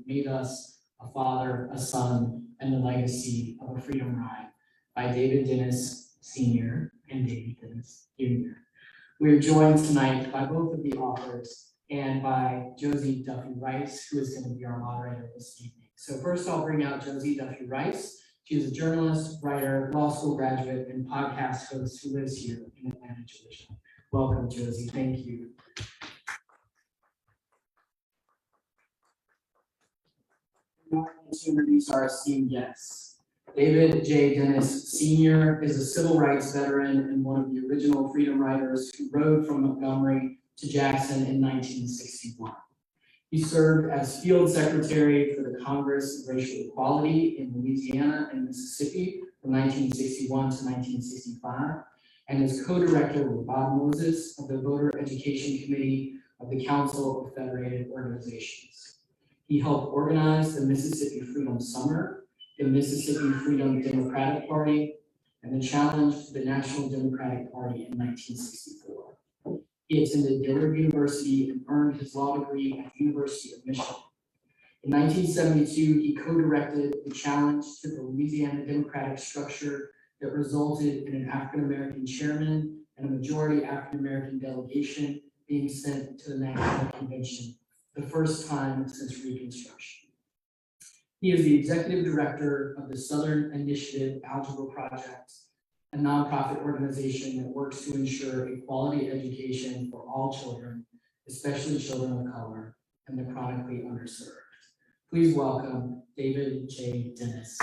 Made Us, a Father, a Son, and the Legacy of a Freedom Ride by David Dennis Sr. and David Dennis Jr. We are joined tonight by both of the authors and by Josie Duffy Rice, who is going to be our moderator this evening. So first I'll bring out Josie Duffy Rice. She is a journalist, writer, law school graduate, and podcast host who lives here in Atlanta, Georgia. Welcome, Josie. Thank you. To introduce our esteemed guests. David J. Dennis Sr. is a civil rights veteran and one of the original freedom riders who rode from Montgomery to Jackson in 1961. He served as field secretary for the Congress of Racial Equality in Louisiana and Mississippi from 1961 to 1965, and is co-director with Bob Moses of the Voter Education Committee of the Council of Federated Organizations. He helped organize the Mississippi Freedom Summer, the Mississippi Freedom Democratic Party, and the challenge to the National Democratic Party in 1964. He attended Dillard University and earned his law degree at the University of Michigan. In 1972, he co-directed the challenge to the Louisiana Democratic structure that resulted in an African-American chairman and a majority African-American delegation being sent to the National Convention, the first time since Reconstruction. He is the executive director of the Southern Initiative Algebra Project, a nonprofit organization that works to ensure a quality education for all children, especially children of color and the chronically underserved. Please welcome David J. Dennis.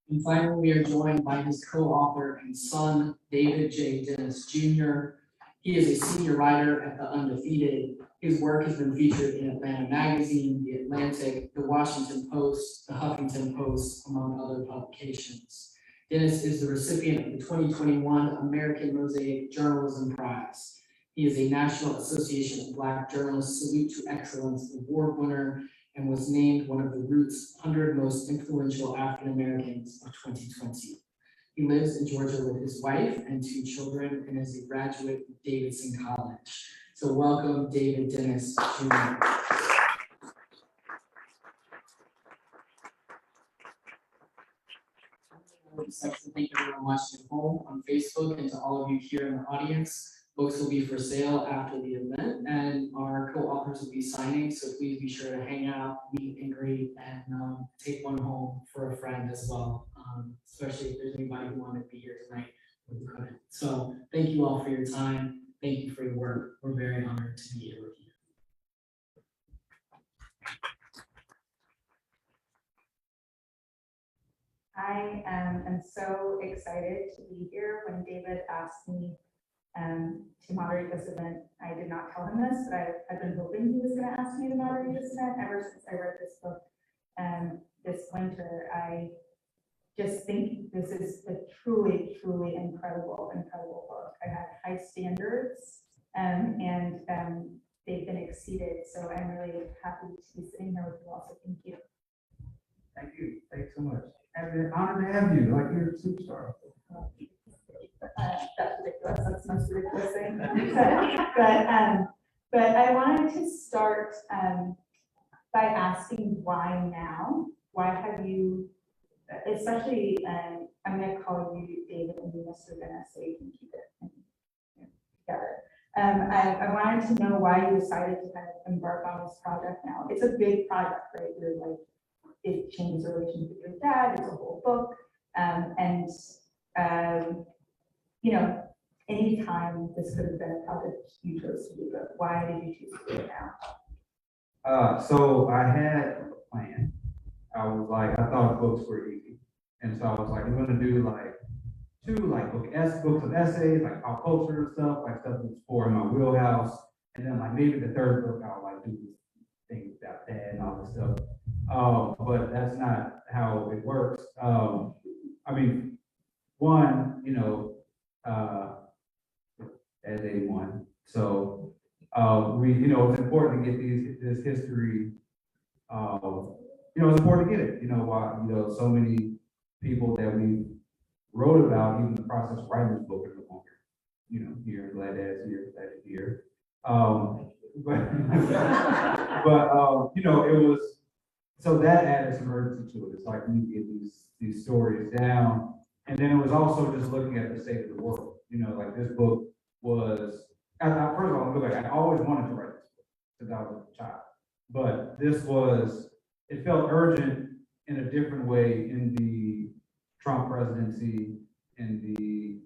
And finally, we are joined by his co-author and son, David J. Dennis Jr. He is a senior writer at The Undefeated. His work has been featured in Atlanta Magazine, The Atlantic, The Washington Post, The Huffington Post, among other publications. Dennis is the recipient of the 2021 American Mosaic Journalism Prize. He is a National Association of Black Journalists Salute to Excellence Award winner and was named one of the Root's 100 Most Influential African Americans of 2020. He lives in Georgia with his wife and 2 children and is a graduate of Davidson College. So welcome, David Dennis Jr. I'd just like to thank everyone watching at home on Facebook and to all of you here in the audience. Books will be for sale after the event, and our co-authors will be signing, so please be sure to hang out, meet and greet, and take one home for a friend as well, especially if there's anybody who wanted to be here tonight who couldn't. So thank you all for your time. Thank you for your work. We're very honored to be here with you. I am so excited to be here. When David asked me to moderate this event, I did not tell him this, but I've been hoping he was going to ask me to moderate this event ever since I read this book this winter. I just think this is a truly, truly incredible book. I had high standards and they've been exceeded. So I'm really happy to be sitting here with you all. So thank you. Thank you. Thanks so much. And an honor to have you. Like you're a superstar. That's ridiculous. That's the most ridiculous thing. but I wanted to start by asking why now? Why have you, especially, I'm going to call you David and you Mr. Dennis so you can keep it together. I wanted to know why you decided to kind of embark on this project now. It's a big project, right? You're like, it changes the relationship with your dad. It's a whole book, you know, anytime this could have been a project you chose to do, but why did you choose to do it now? So I had a plan. I was like, I thought books were easy, and so I was like, I'm gonna do like 2 like books of essays, like pop culture and stuff, like stuff that's for in my wheelhouse, and then like maybe the 3rd book I'll like do things about that and all this stuff. But that's not how it works. I mean, one, you know, as a one, so we, you know, it's important to get this history. You know, it's important to get it. You know, why, you know, so many people that we wrote about, even the process of writing this book, are no longer here, glad Dad's here, glad you're here. But it was, so that added some urgency to it. It's like we need to get these stories down. And then it was also just looking at the state of the world. Like this book was, first of all, I'll go back. I always wanted to write this book since I was a child. But it felt urgent in a different way in the Trump presidency, in the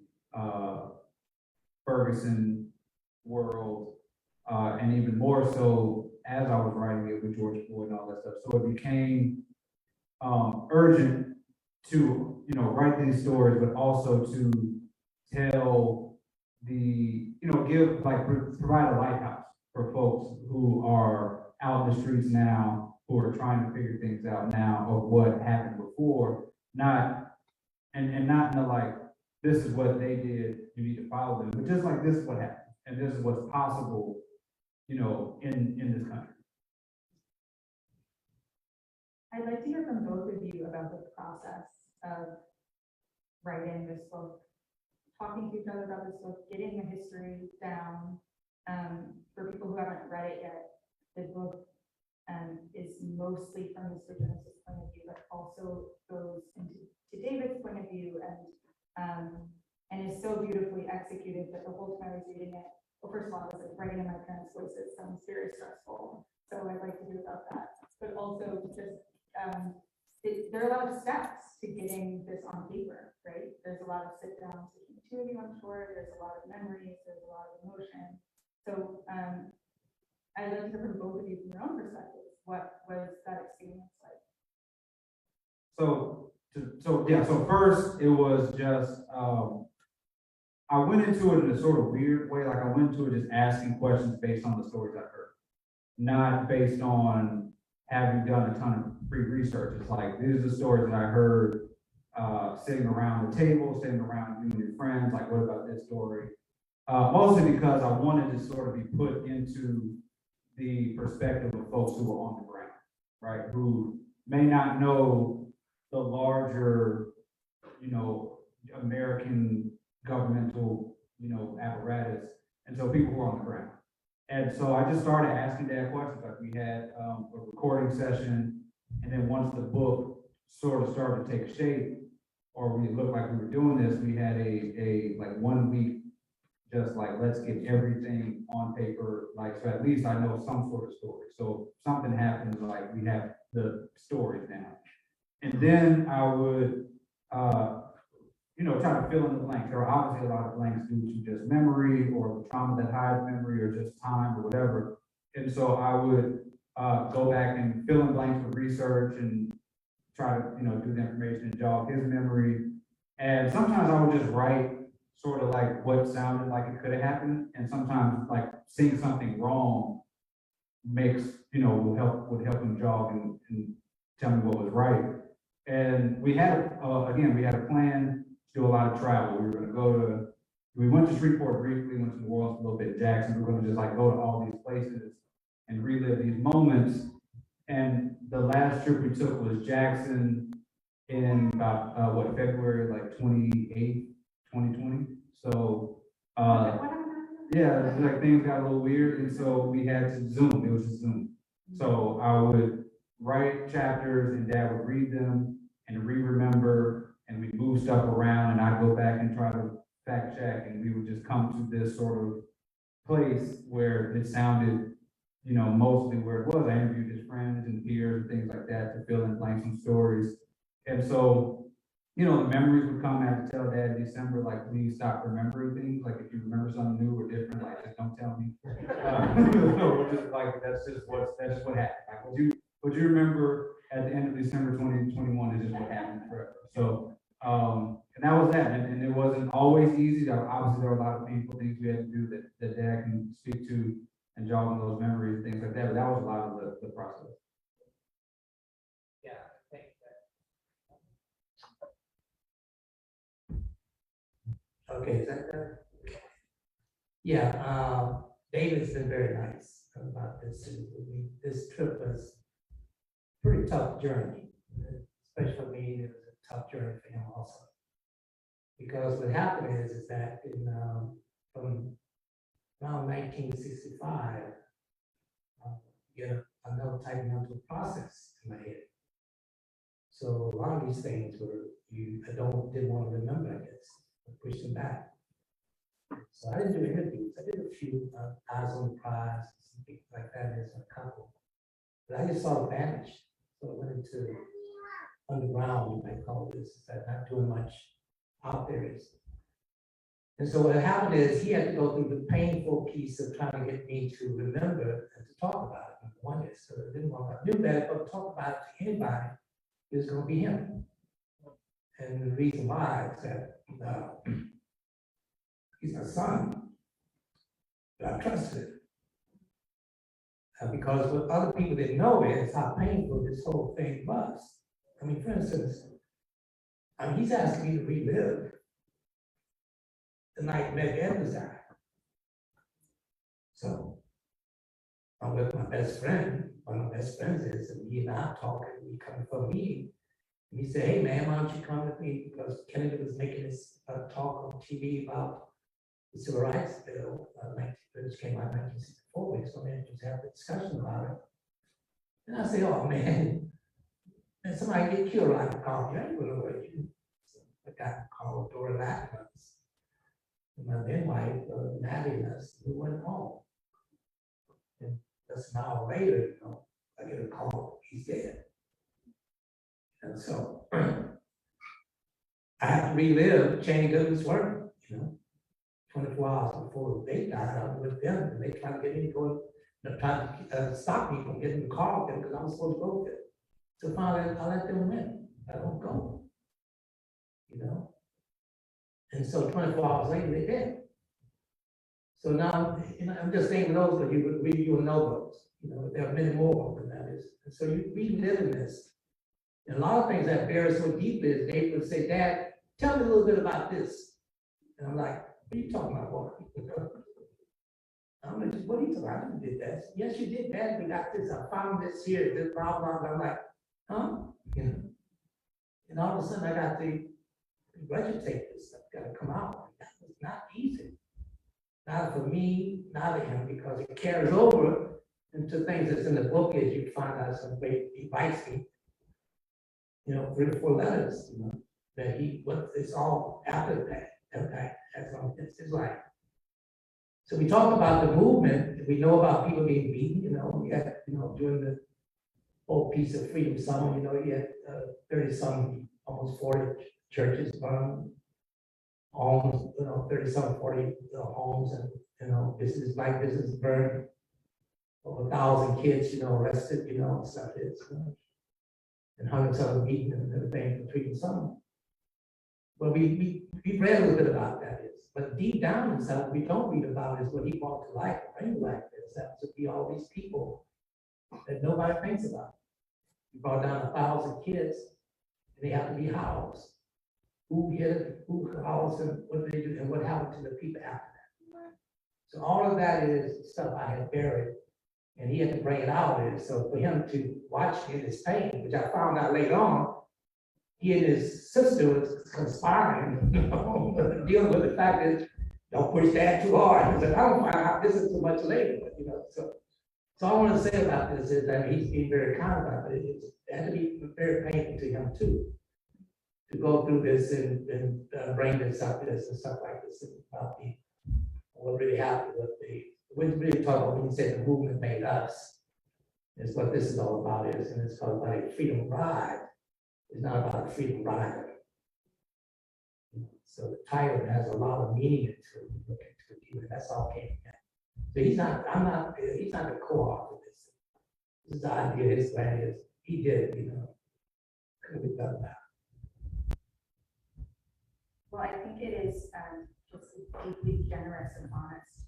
Ferguson world, and even more so as I was writing it with George Floyd and all that stuff. So it became urgent to write these stories, but also to tell provide a lighthouse for folks who are out in the streets now, who are trying to figure things out now of what happened before, not in the like, this is what they did, you need to follow them, but just like this is what happened, and this is what's possible, in this country. I'd like to hear from both of you about the process of writing this book, talking to each other about this book, getting the history down. For people who haven't read it yet, the book is mostly from Mr. Dennis's point of view, but also goes to David's point of view, and is so beautifully executed that the whole time I was reading it, well, first of all, I was like writing in my parents' voices sounds very stressful, so I'd like to hear about that. But also just there are a lot of steps to getting this on paper, right? There's a lot of sit downs between the two of you, I'm sure. There's a lot of memories. There's a lot of emotion. So I'd like to hear from both of you from your own perspectives. What was that experience like? So first it was just I went into it in a sort of weird way. Like I went into it just asking questions based on the stories I heard, not based on having done a ton of pre-research. It's like, these are the stories that I heard sitting around the table, sitting around you and your friends, like, what about this story? Mostly because I wanted to sort of be put into the perspective of folks who are on the ground, right? Who may not know the larger, American governmental, apparatus. And so people who are on the ground. And so I just started asking Dad questions. Like we had a recording session, and then once the book sort of started to take shape, or we looked like we were doing this, we had a like 1 week, just like, let's get everything on paper, like, so at least I know some sort of story. So if something happens, like we have the stories down. And then I would, try to fill in the blanks. There are obviously a lot of blanks due to just memory or the trauma that hides memory or just time or whatever. And so I would go back and fill in blanks with research and try to, do the information and jog his memory. And sometimes I would just write sort of like what sounded like it could have happened. And sometimes like seeing something wrong makes, would help him jog and tell me what was right. And we had, we had a plan to do a lot of travel. We were going to we went to Shreveport briefly, went to New Orleans a little bit, Jackson. We were going to just like go to all these places and relive these moments. And the last trip we took was Jackson in about, February, like 28th, 2020. So, yeah, it's like things got a little weird. And so we had to Zoom. It was just Zoom. So I would write chapters and Dad would read them and re-remember, and we'd move stuff around, and I'd go back and try to fact check, and we would just come to this sort of place where it sounded, mostly where it was. I interviewed his friends and peers and things like that to fill in blanks and stories. And so, the memories would come. I had to tell Dad in December, like, please stop remembering things. Like, if you remember something new or different, like, just don't tell me. So just like, that's just what happened. Like, what you remember at the end of December 2021 is just what happened forever. So, and that was that. And it wasn't always easy. Obviously, there were a lot of painful things we had to do that Dad can speak to and jog on those memories and things like that. But that was a lot of the process. Yeah, I think that. Okay, is that better? Yeah, David's been very nice about this. This trip was a pretty tough journey, especially for me. It was a tough journey for him also. Because what happened is that in from around 1965, get another type of mental process in my head. So a lot of these things were, didn't want to remember, I guess, I pushed them back. So I didn't do interviews. I did a few Eyes on the Prize, and things like that as a couple. But I just saw it vanish. So I went into underground, you might call this, that not doing much out there. And so what happened is he had to go through the painful piece of trying to get me to remember and to talk about it. Number one is, so I didn't want to, I knew that if I would talk about it to anybody, it was going to be him. And the reason why is that he's my son, but I trusted him. Because what other people didn't know is how painful this whole thing was. I mean, for instance, he's asking me to relive the night Meg Evans died. So I'm with my best friend. One of my best friends is, and he and I are talking. We coming for a meeting. And he said, "Hey man, why don't you come with me?" Because Kennedy was making this talk on TV about the Civil Rights Bill, which came out in 1964. We so man just have a discussion about it. And I say, "Oh man, and somebody get killed like a car. You ain't gonna wait you." So I got called Dora Lackman's. And my then wife, Maddie and us, we went home. And just an hour later, I get a call, he's dead. And so I have to relive Channing Goodman's work, 24 hours before they died, I was with them, and they tried to get me to go, trying to stop me from getting the car with them because I was supposed to go with it. So finally, I let them win. I don't go, And so 24 hours later, they did. So now, I'm just saying those, but you will know those. There are many more than that is. And so you relive in this. And a lot of things that bear so deeply is they would say, "Dad, tell me a little bit about this." And I'm like, "What are you talking about, boy?" I'm like, "What are you talking about? I did that." "Yes, you did, Dad. We got this. I found this here, this problem." I'm like, "Huh?" And all of a sudden I got to regurgitate this stuff, got to come out. That was not easy. Not for me, not for him, because it carries over into things that's in the book as you find out some great advice, 3 or 4 letters, that it's all after that impact has on his life. So we talked about the movement, we know about people being beaten, we had, during the whole piece of Freedom Summer, you had 30-some, almost 40 churches burned, homes, 30-some, 40 homes, and, black business burned, over 1,000 kids, arrested, and stuff is, and hundreds of them beaten and everything between some. Well, we read a little bit about that is, but deep down inside, we don't read about is what he brought to life, bring like this. That would be all these people that nobody thinks about. He brought down 1,000 kids, and they have to be housed. Who housed them, what did they do, and what happened to the people after that? So all of that is stuff I had buried, and he had to bring it out. And so for him to watch in his pain, which I found out later on, he and his sister was conspiring, dealing with the fact that don't push Dad too hard. He said, "I don't find out this is too much later," but so all I want to say about this is that he's being very kind about it. It had to be very painful to him too, to go through this and bring this up, and stuff like this, and about what really happened with when really talk about when you say the movement made us, is what this is all about is, and it's called like Freedom Ride. It's not about a freedom rider. So the title has a lot of meaning into it. Look into it, that's all came from. So he's not the co-author of this. This is the idea, his plan is, he did, could have done that. Well, I think it is just a deeply generous and honest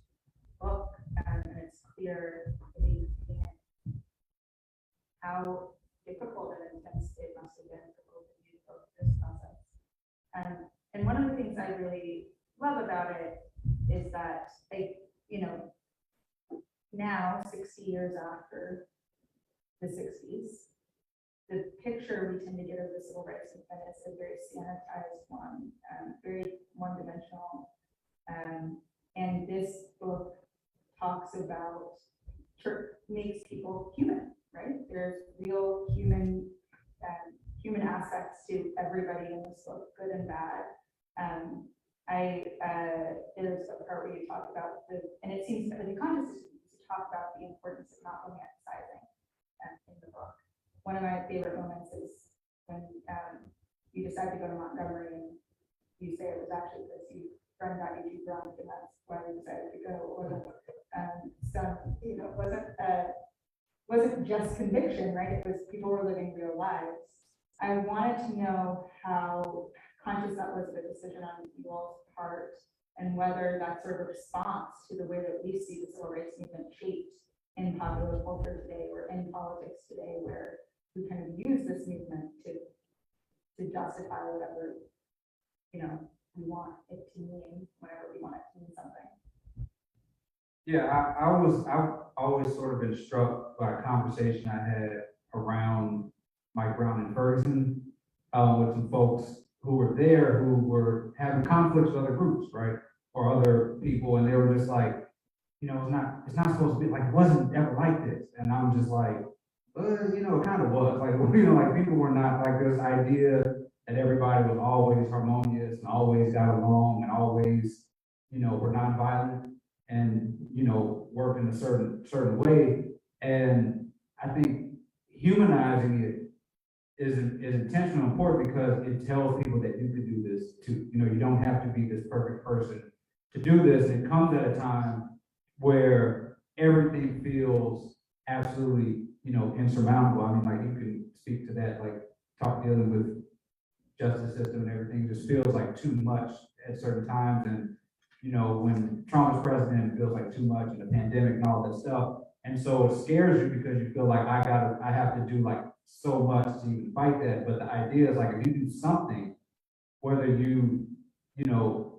book, and it's clear how difficult and intense it must have been for both of you to go through this process. And one of the things I really love about it is that now 60 years after the 60s, the picture we tend to get of the civil rights movement is a very sanitized one, very one-dimensional. And about, makes people human, right? There's real human aspects to everybody in this book, good and bad. There's a part where you talk about and it seems that the conscious to talk about the importance of not romanticizing in the book. One of my favorite moments is when you decide to go to Montgomery and you say it was actually because your friend got you too drunk and that's why you decided to go, or wasn't just conviction, right? It was people were living real lives. I wanted to know how conscious that was of a decision on you all's part, and whether that's sort of a response to the way that we see the civil rights movement shaped in popular culture today or in politics today, where we kind of use this movement to justify whatever, we want it to mean, whenever we want it to mean something. Yeah, I've always sort of been struck by a conversation I had around Mike Brown and Ferguson with some folks who were there who were having conflicts with other groups, right? Or other people, and they were just like, it's not supposed to be like, it wasn't ever like this. And I'm just like, it kind of was. Like, like people were not like this idea that everybody was always harmonious and always got along and always, were nonviolent and, work in a certain way. And I think humanizing it is intentional and important because it tells people that you can do this too. You don't have to be this perfect person to do this. It comes at a time where everything feels absolutely, insurmountable. I mean, like you can speak to that, like dealing with justice system and everything just feels like too much at certain times. And, when Trump is president, it feels like too much, and the pandemic and all that stuff. And so it scares you because you feel like I have to do like so much to even fight that. But the idea is like, if you do something, whether you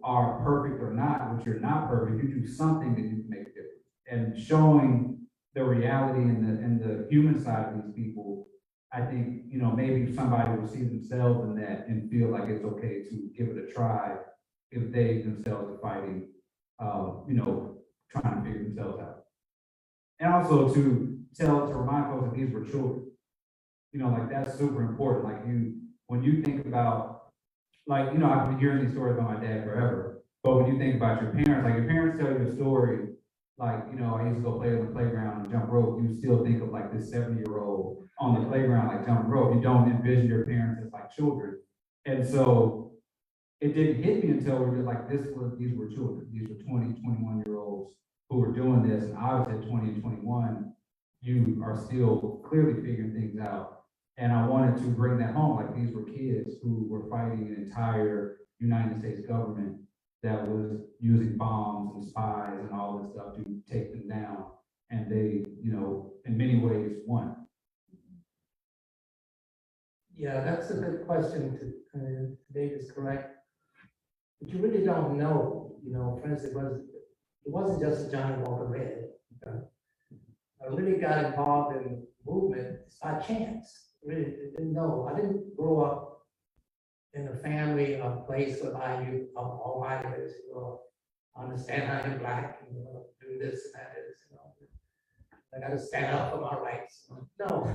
are perfect or not, which you're not perfect, you do something that you can make a difference. And showing the reality and the human side of these people, I think, maybe somebody will see themselves in that and feel like it's okay to give it a try if they themselves are fighting, trying to figure themselves out. And also to remind folks that these were children. Like that's super important. Like when you think about, like, I've been hearing these stories about my dad forever, but when you think about your parents, like your parents tell you a story, like, I used to go play on the playground and jump rope, you still think of like this 70-year-old on the playground, like jumping rope. You don't envision your parents as like children. And so it didn't hit me until we were like, these were children. These were 20, 21-year-olds who were doing this. And obviously at 20 and 21, you are still clearly figuring things out. And I wanted to bring that home. Like these were kids who were fighting an entire United States government that was using bombs and spies and all this stuff to take them down. And they, in many ways won. Yeah, that's a good question. Dave is correct. But you really don't know, for instance, it wasn't just a Johnny Walker Red. I really got involved in the movement by chance. Really didn't know. I didn't grow up in a family, a place where all I is, understand I am Black, do this and that is, I got to stand up for my rights. No,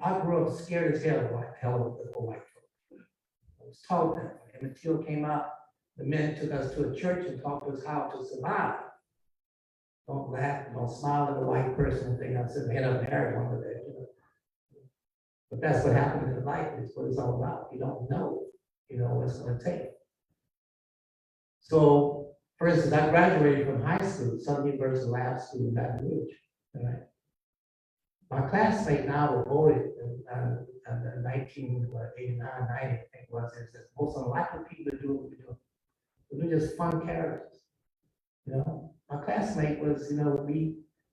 I grew up scared as hell of the whole white folk. I was told that when Emmett Till came out, the men took us to a church and taught us how to survive. Don't laugh, don't smile at a white person and think I said, man, I'm married one of that. But that's what happened in life. It's what it's all about. You don't know, what it's going to take. So, for instance, I graduated from high school, Southern University Lab School in Baton Rouge. Right? My classmate now was voted in 1989, 90, I think it was. It says most unlikely people to do what we do. We're just fun characters. My classmate was,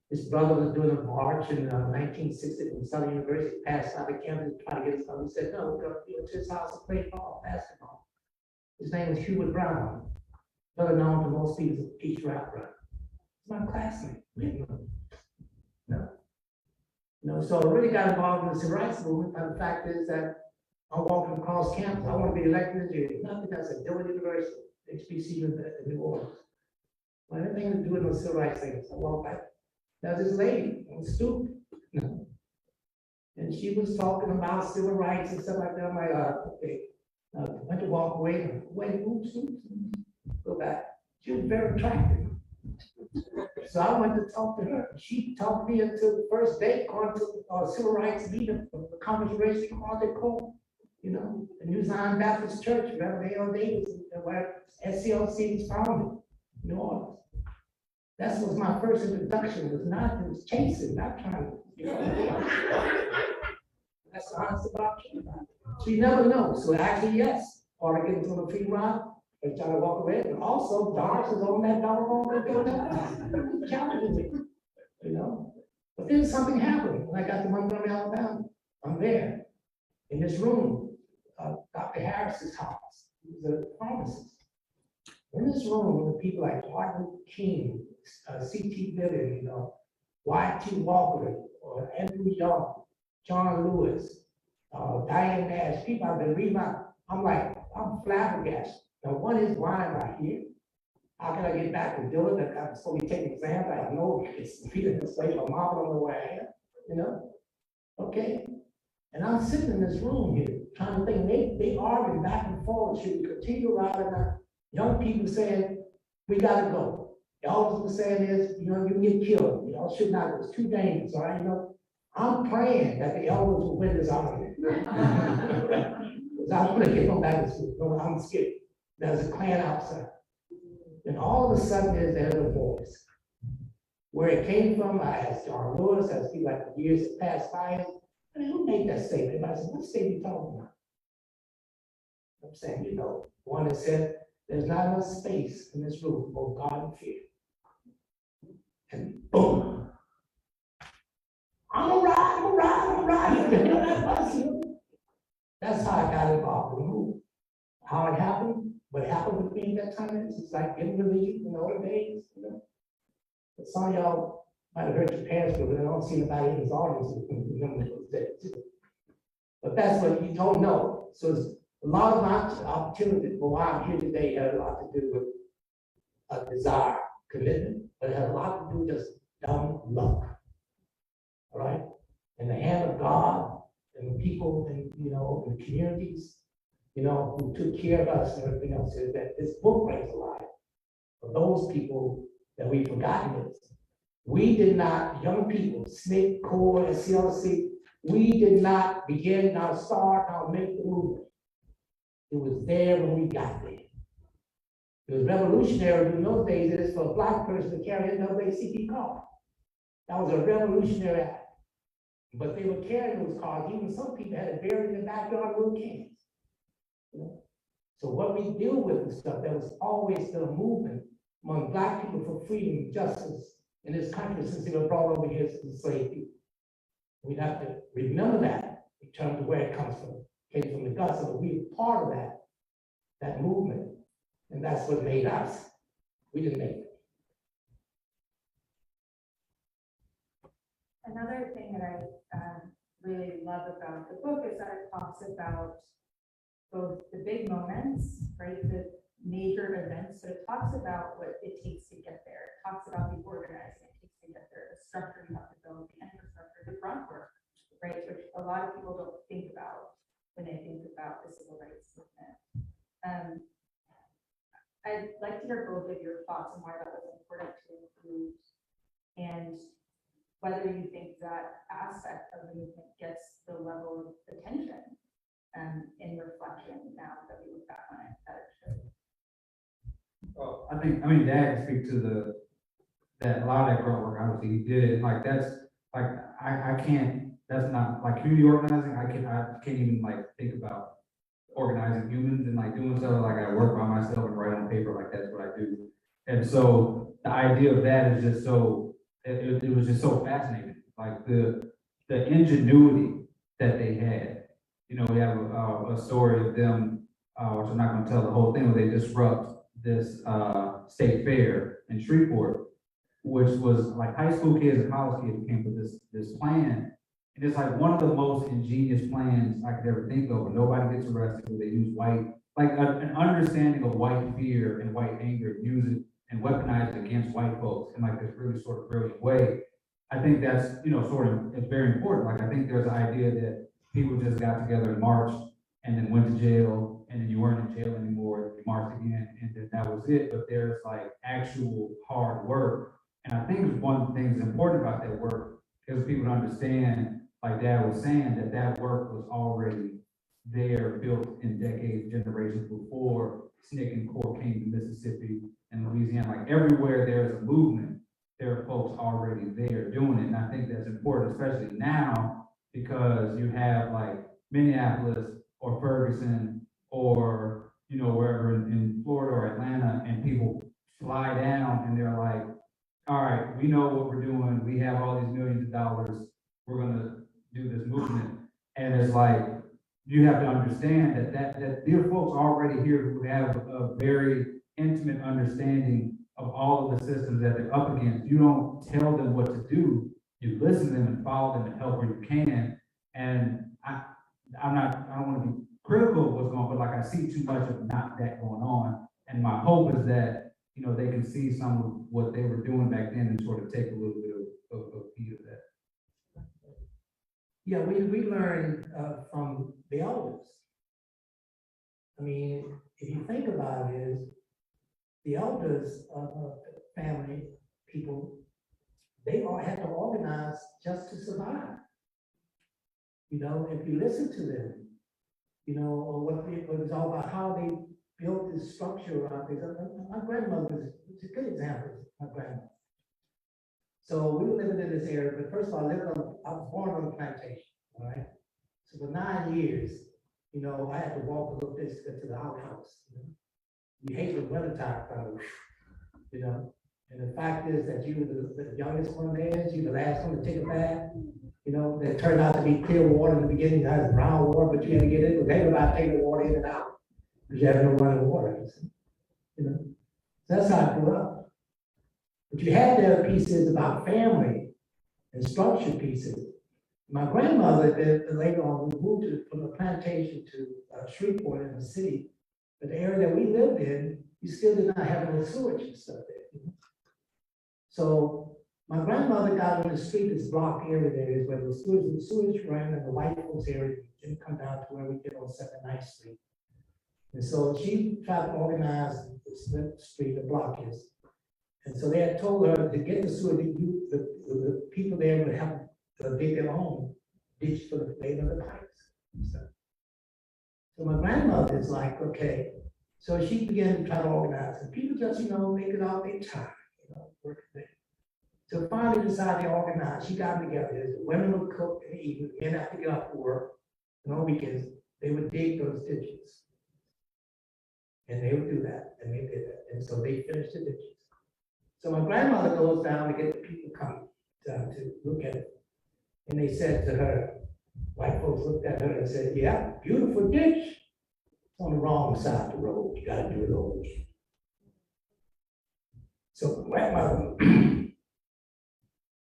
his brother was doing a march in 1960 from Southern University, passed out of campus, trying to get us home. He said, no, we're going to his house and play basketball. His name was Hubert Brown, better known to most people as H. Rap Run. He's my classmate. No. So I really got involved in the civil rights movement. And the fact is that I'm walking across campus. I want to be elected as nothing that's at Dillon University, HBCU in New Orleans. Well, anything to do with no civil rights thing. So I walked back. There's this lady on the stoop. And she was talking about civil rights and stuff like that. I'm like, okay. Went to walk away. Wait, oops, go back. She was very attractive. So I went to talk to her. She talked me into the first date going to civil rights leader of the Congress called, you know, the New Zion Baptist Church, remember the old days where SCLC was founded, New Orleans. That was my first introduction. It was chasing, not trying to, you know. That's the honest about it. So you never know. So actually, yes, or I get into a free ride and try to walk away. And also, Doris is on that doggone challenging me, you know. But then something happened when I got to Montgomery, Alabama. I'm there in this room, Dr. Harris's house. He was a pharmacist. In this room, the people like Martin Luther King, C.T. Vivian, you know, Y.T. Walker, or Andrew Young, John Lewis, Diane Nash, people I've been reading about. I'm like, I'm flabbergasted. Now, what is why am I here? How can I get back to Dillon? I'm supposed to be taking exams. I have no feeling this way. My mom don't know where I am, you know? Okay. And I'm sitting in this room here trying to think, they arguing back and forth. Should we continue riding out? Young people saying, we gotta go. The elders were saying this, you know, you can get killed. You know, should not, it's too dangerous, all right? You know, I'm praying that the elders will win this argument. Because I want to get them back to school. No, I'm scared. There's a clan outside. And all of a sudden there's a voice. Where it came from, I asked John Lewis, I see like the years that passed by. I mean, who made that statement? I said, what statement are you talking about? I'm saying, you know, one that said, there's not enough space in this room for God and fear. And boom. I'm a ride. You know that bus, you know? That's how I got involved in the movement. How it happened, what happened with me at that time is like in religion in the old days, you know. But some of y'all might have heard your parents, but I don't see anybody in this audience who remember those days. But that's what you don't know. So it's a lot of my opportunity for why I'm here today had a lot to do with a desire, commitment, but it had a lot to do with just dumb luck. All right? And the hand of God and the people and, you know, in the communities, you know, who took care of us and everything else, is that this book brings alive for those people that we've forgotten this. We did not, young people, SNCC, CORE, and CLC, we did not begin our start, our make the movement. It was there when we got there. It was revolutionary in those days. It is for a black person to carry an NAACP card. That was a revolutionary act. But they were carrying those cards. Even some people had it buried in the backyard of little cans. You know? So what we deal with is stuff, there was always still a movement among black people for freedom and justice in this country since they were brought over here as enslaved people. We have to remember that in terms of where it comes from. It came from the guts of it. We were part of that movement. And that's what made us. We didn't make it. Another thing that I really love about the book is that it talks about both the big moments, right, the major events, but it talks about what it takes to get there. It talks about the organizing it takes to get there, the structure you have to build, the infrastructure, the grunt work, right, which a lot of people don't think about when they think about the civil rights movement. I'd like to hear both of your thoughts on why that was important to include, and whether you think that aspect of the movement gets the level of attention in reflection now that we look back on it that it should. Well, I mean, Dad can speak to that a lot of that grunt work, obviously he did. Like that's like I can't. That's not like community organizing. I can't even like think about organizing humans and like doing stuff like I work by myself and write on paper, like that's what I do. And so the idea of that is just so it was just so fascinating, like the ingenuity that they had. You know, we have a story of them, which I'm not going to tell the whole thing, but they disrupt this state fair in Shreveport, which was like high school kids and college kids came with this plan. And it's like one of the most ingenious plans I could ever think of. When nobody gets arrested, they use white, like an understanding of white fear and white anger, use it and weaponize it against white folks in like this really sort of brilliant way. I think that's, sort of, it's very important. Like, I think there's an idea that people just got together and marched and then went to jail, and then you weren't in jail anymore, you marched again, and then that was it. But there's like actual hard work. And I think one of the things important about that work is people to understand, like Dad was saying, that that work was already there, built in decades, generations before SNCC and CORE came to Mississippi and Louisiana. Like everywhere there's a movement, there are folks already there doing it. And I think that's important, especially now, because you have like Minneapolis or Ferguson or, wherever in Florida or Atlanta, and people fly down and they're like, all right, we know what we're doing. We have all these millions of dollars. We're gonna do this movement. And it's like, you have to understand that there are folks already here who have a very intimate understanding of all of the systems that they're up against. You don't tell them what to do. You listen to them and follow them and help where you can. And I don't want to be critical of what's going on, but like I see too much of not that going on. And my hope is that, they can see some of what they were doing back then and sort of take a little bit of heed of that. Yeah, we learned from the elders. I mean, if you think about it, is the elders of family people, they all had to organize just to survive. If you listen to them, or what it was all about, how they built this structure around things. My grandmother was a good example. My grandmother. So we were living in this area, but first of all, I was born on a plantation, all right? So for 9 years, I had to walk a little distance to get to the outhouse. You hate the wintertime, and the fact is that you were the youngest one there, you were the last one to take a bath. That turned out to be clear water in the beginning, you had brown water, but you had to get in, because everybody take the water in and out, because you have no running water. So that's how I grew up. But you had the other pieces about family and structure pieces. My grandmother, later on, we moved from the plantation to Shreveport in the city. But the area that we lived in, you still did not have any sewage and stuff there. So my grandmother got on the street, this block area there is where the sewage ran, and the white folks area didn't come down to where we did on 2nd Street. And so she tried to organize the street, the block is. And so they had told her to get the sewer, the people there would have to dig their own ditch for the laying of the pipes. So my grandmother is like, okay. So she began to try to organize, and people just, make it out their time, working there. So finally decided to organize. She got them together. The women would cook in the evening, and after get off work, and on weekends, they would dig those ditches. And they would do that, and they did that. And so they finished the ditches. So my grandmother goes down to get the people come down to look at it. And they said to her, white folks looked at her and said, yeah, beautiful ditch. It's on the wrong side of the road. You gotta do it over again. So my grandmother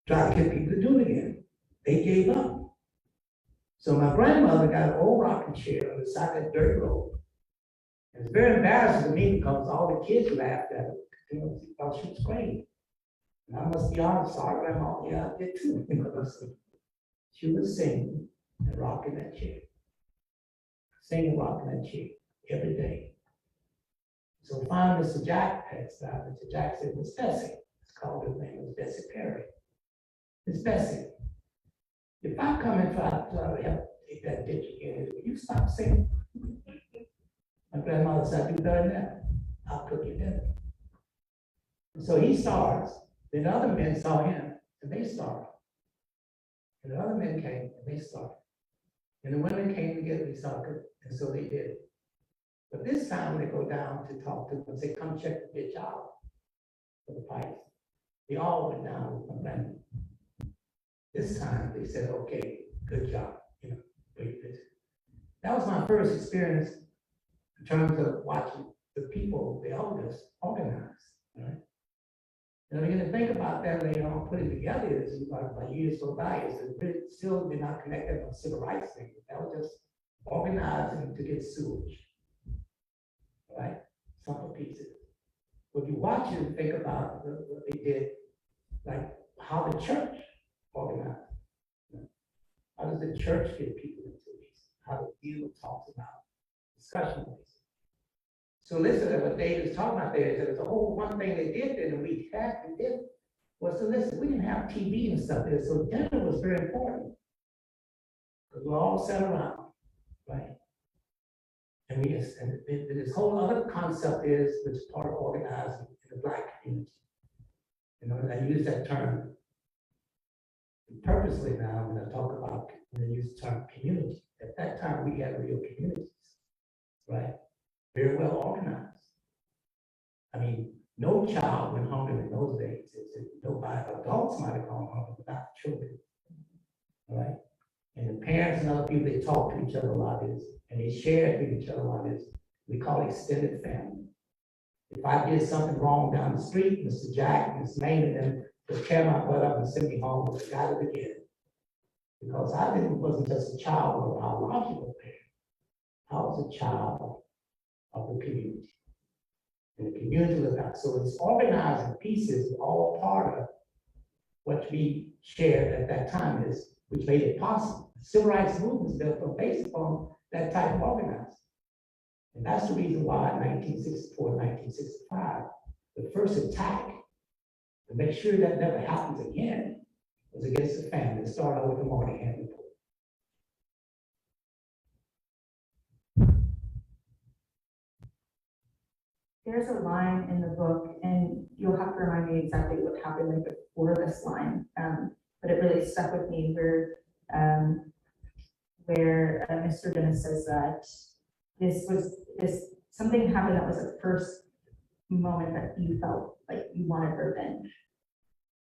tried to get people to do it again. They gave up. So my grandmother got an old rocking chair on the side of that dirt road. And it's very embarrassing to me because all the kids laughed at her. Thought she was great. And I must be honest, sorry, Grandma, yeah, I did too. She was singing and rocking that chair. Singing and rocking that chair every day. So finally, Mr. Jack passed by. Mr. Jack said, Miss Bessie. It's called his name, was Bessie Perry. Miss Bessie, if I come and try to help take that ditch again, will you stop singing? My grandmother said, do better than that. I'll cook you dinner. So he starts, then other men saw him, and they started. And the other men came, and they started. And the women came together, they started, and so they did. But this time, when they go down to talk to them and say, come check the ditch out for the pipes, they all went down with my grandmother. This time, they said, okay, good job, great visit. That was my first experience in terms of watching the people, the elders, organize, right? And when you think about that later on, put it together, it's like years go by, it still did not connect that with civil rights thing. That was just organizing to get sewage, right? Simple pieces. if you watch it and think about what they did, like how the church organized. How does the church get people into these? How the deal talks about discussion ways. So listen to what David's talking about there, is that the whole one thing they did there, and we had to do, was to listen. We didn't have TV and stuff there, so dinner was very important. Because we're all sat around, right? And we just, and this whole other concept is, which is part of organizing in the Black community. You know, and I use that term purposely now when I talk about, when I use the term community. At that time, we had real communities, right? Very well organized. I mean, no child went hungry in those days. Nobody, adults might have gone hungry, but not children, right? And the parents and other people, they talk to each other a lot, and they share with each other a lot. We call it extended family. If I did something wrong down the street, Mr. Jack, Miss Maynard, and would tear my butt up and send me home with a guy to begin. Because wasn't just a child of a biological parent. I was a child of the community. And the community was out. So it's organizing pieces, all part of what we shared at that time, which made it possible. The civil rights movement is built based upon that type of organizing. And that's the reason why in 1964 and 1965, the first attack to make sure that never happens again was against the family. It started with the Moynihan Report. There's a line in the book, and you'll have to remind me exactly what happened right before this line, but it really stuck with me where Mr. Dennis says that something happened that was the first moment that you felt like you wanted revenge.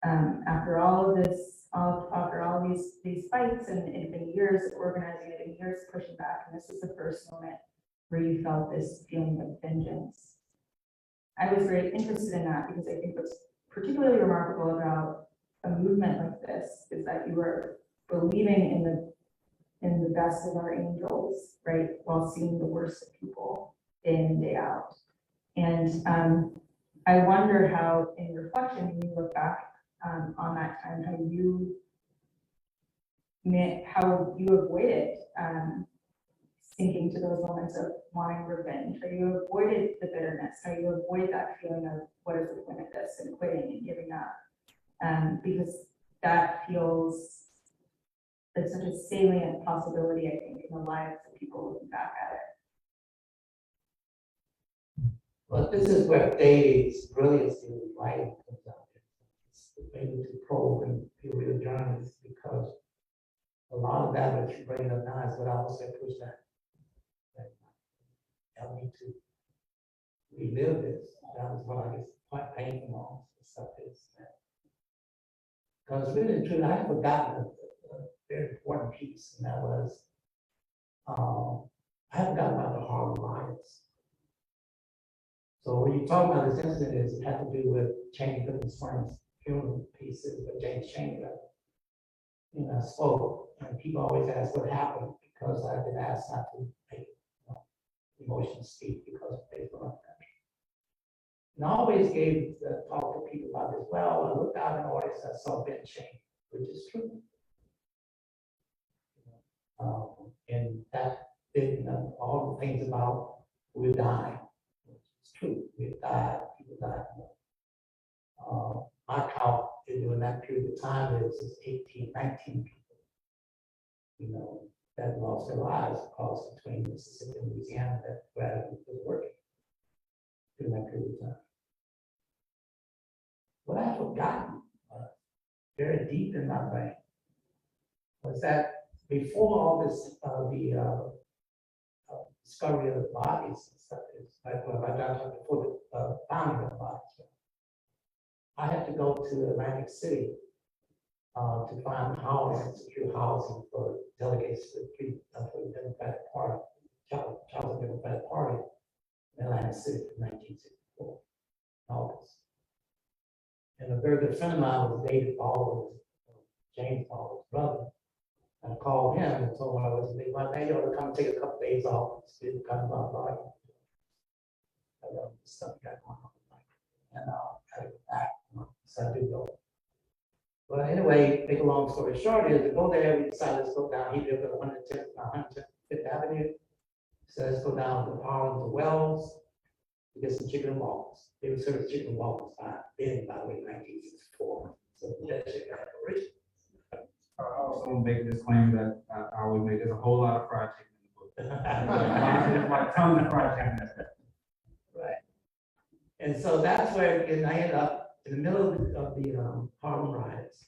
After all of this, after all these fights, and it had been years of organizing, it had been years of pushing back, and this was the first moment where you felt this feeling of vengeance. I was very interested in that because I think what's particularly remarkable about a movement like this is that you are believing in the best of our angels, right, while seeing the worst of people day in and day out. And I wonder how, in reflection, when you look back on that time, how you avoided sinking to those moments of wanting revenge, how you avoided the bitterness, how you avoid that feeling of what is the point of this, and quitting and giving up, because that feels like such a salient possibility, I think, in the lives of people looking back at it. Well, this is where Dave's brilliance in writing comes out. It's able to probe and be a real journalist, because a lot of that what you bring up now is what I also push that help me to relive this. That was what I guess quite painful moments and stuff is. Because really and truly, I had forgotten a very important piece, and that was I had forgotten about the Harlem riots. So when you talk about this incident, it had to do with Cheney Goodman's friend's funeral pieces, but James Cheney, I spoke, and people always ask what happened, because I've been asked not to make emotional speak because of Facebook country. And I always gave the talk to people about this. Well, I looked out in the audience, I saw Ben Cheney, which is true. And that didn't all the things about who died. It's true. We died, people died. My count during that period of time is 18, 19 people, that lost their lives across between Mississippi and Louisiana that gravity was working during that period of time. What I've forgotten, very deep in my brain, was that before all this, discovery of the bodies and stuff is, before the founding of the bodies, I had to go to Atlantic City to find housing, secure housing for delegates for the Democratic Party, Charles Democratic Party in Atlantic City in 1964, August. And a very good friend of mine was David Baldwin, James Baldwin's brother. And I called him and told him I was late. My man, you ought to come take a couple days off. It's been kind of about life. Stuff got going on. and I go back, so I do go. But anyway, make a long story short is to go there, we decided to go down, he lived at 110th Avenue. So let's go down to Harlem to Wells to get some chicken and waffles. They were serving chicken and waffles by the way, 1964. So that shit got original. I also want to make this claim that I always make, there's a whole lot of fried chicken in the book. There's like tons of fried chicken. Right. And so that's where, and I ended up in the middle of the Harlem riots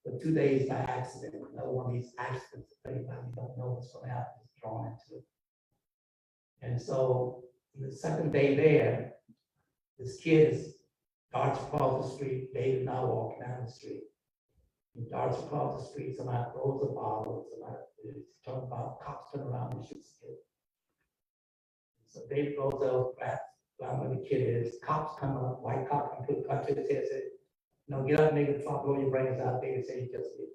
for 2 days by accident. Another one of these accidents that anybody don't know what's going to happen is drawn into it. And so the second day there, this kid darts across the street, David and I walking down the street. He darts across the street, somebody throws a bottle, somebody is talking about cops turn around and shoots the kid. So David goes up, grabs where the kid is, cops come up, white cop come put a gun to his head, said, no, get up, nigga, blow your brains out. David said he just did.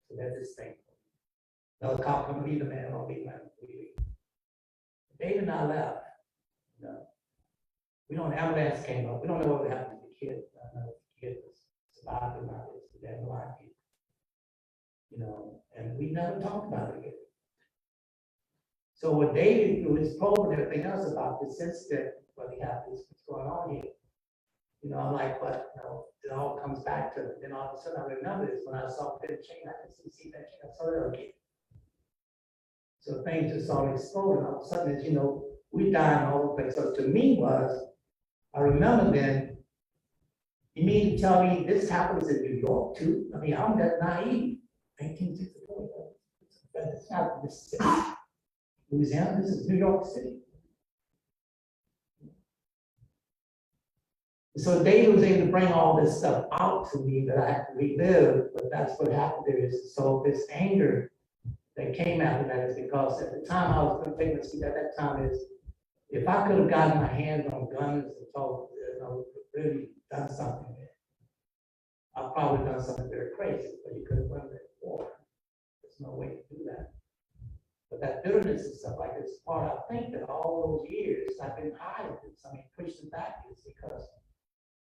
So that's his thing. Another cop come leave the man, I'll leave the man. David and I left. You know, we don't, ambulance came up. We don't know what happened to the kid. I don't know if the kid was survived or not. It's dead or alive. You know, and we never talked about it again. So what David, who was told and everything else about this incident, what he had, what's going on here, you know, I'm like, but you know, it all comes back to, then all of a sudden I remember this when I saw that chain, I didn't see that chain, I saw it again. So things just all exploded. All of a sudden, as you know, we died all over the place. So to me was, I remember then, you mean to tell me this happens in New York too? I mean, I'm that naive. 1964. It's not Mississippi, Louisiana. This is New York City. So David was able to bring all this stuff out to me that I had to relive. But that's what happened there is. So this anger that came after that is because at the time I was famous at that time is if I could have gotten my hands on guns and told, you know, really done something, I've probably done something very crazy, but you could have won that war. There's no way to do that. But that bitterness and stuff like this part, I think that all those years I've been hiding this. I mean, pushing back is because,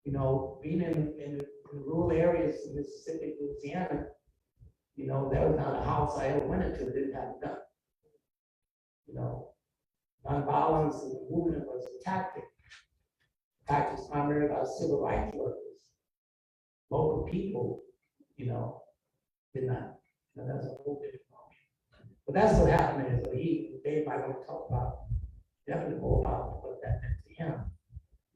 you know, being in rural areas in Mississippi, Louisiana, you know, there was not a house I ever went into that didn't have a gun. You know, nonviolence and the movement was a tactic. Practiced primarily by civil rights workers. Local people, you know, did not. You know, that's a whole different problem. But that's what happened is Dave might want to talk about definitely more about what that meant to him.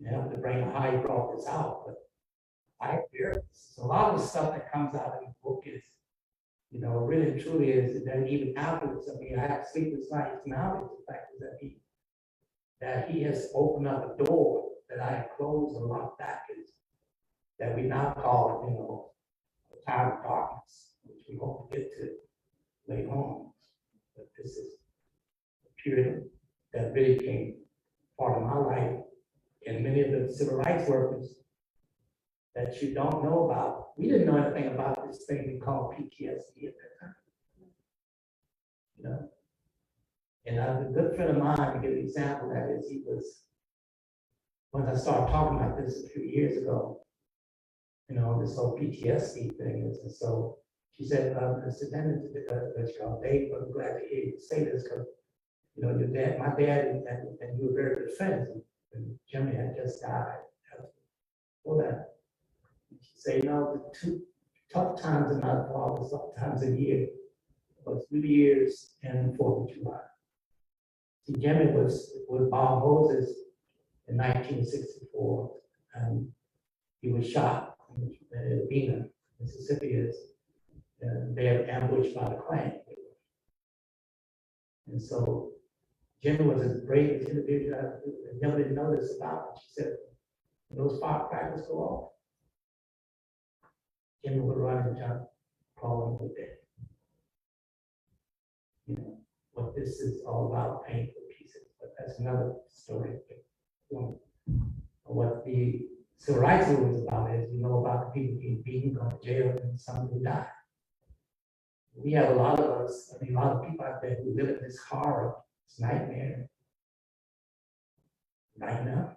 You know, to bring how he brought this out. But I fear a lot of the stuff that comes out of the book is, you know, really and truly is that even afterwards, I mean, I have sleepless nights now. The fact is that he has opened up a door that I had closed and locked back is that we now call, you know, a time of darkness, which we hope to get to later on. But this is a period that really became part of my life and many of the civil rights workers that you don't know about. We didn't know anything about this thing we call PTSD at that time. You know? And a good friend of mine, to give an example, that is, he was, once I started talking about this a few years ago, you know, this whole PTSD thing is, and so she said, Mr. Dennis, Dave, I'm glad to hear you say this because, you know, your dad, my dad, and you were very good friends, and Jimmy had just died. Before that, she said, you know, the two tough times in my father, sometimes a year, was New Year's and 4th of July. See, Jimmy was Bob Moses in 1964, and he was shot in Bena, Mississippi is, and they were ambushed by the Klan. And so Jimmy was the bravest individual I never did know this about. She said, when those firecrackers go off, Jimmy would run and jump, crawling with it. You know, what this is all about, painful pieces, but that's another story. What the civil rights movement is about is, you know, about the people being beaten, going to jail, and some who died. We have a lot of us, I mean, a lot of people out there who live in this horror, this nightmare right now.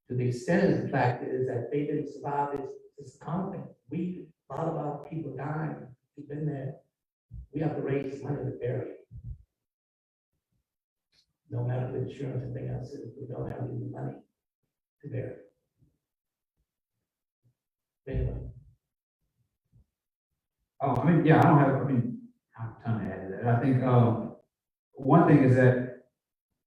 to the extent of the fact is that they didn't survive this conflict. A lot of our people dying, we've been there. We have to raise money to bury it. No matter the insurance and everything else, is, we don't have any money to bury it. Anyway. Oh, I mean, yeah, I don't have, I mean, I have a ton to add to that. I think, one thing is that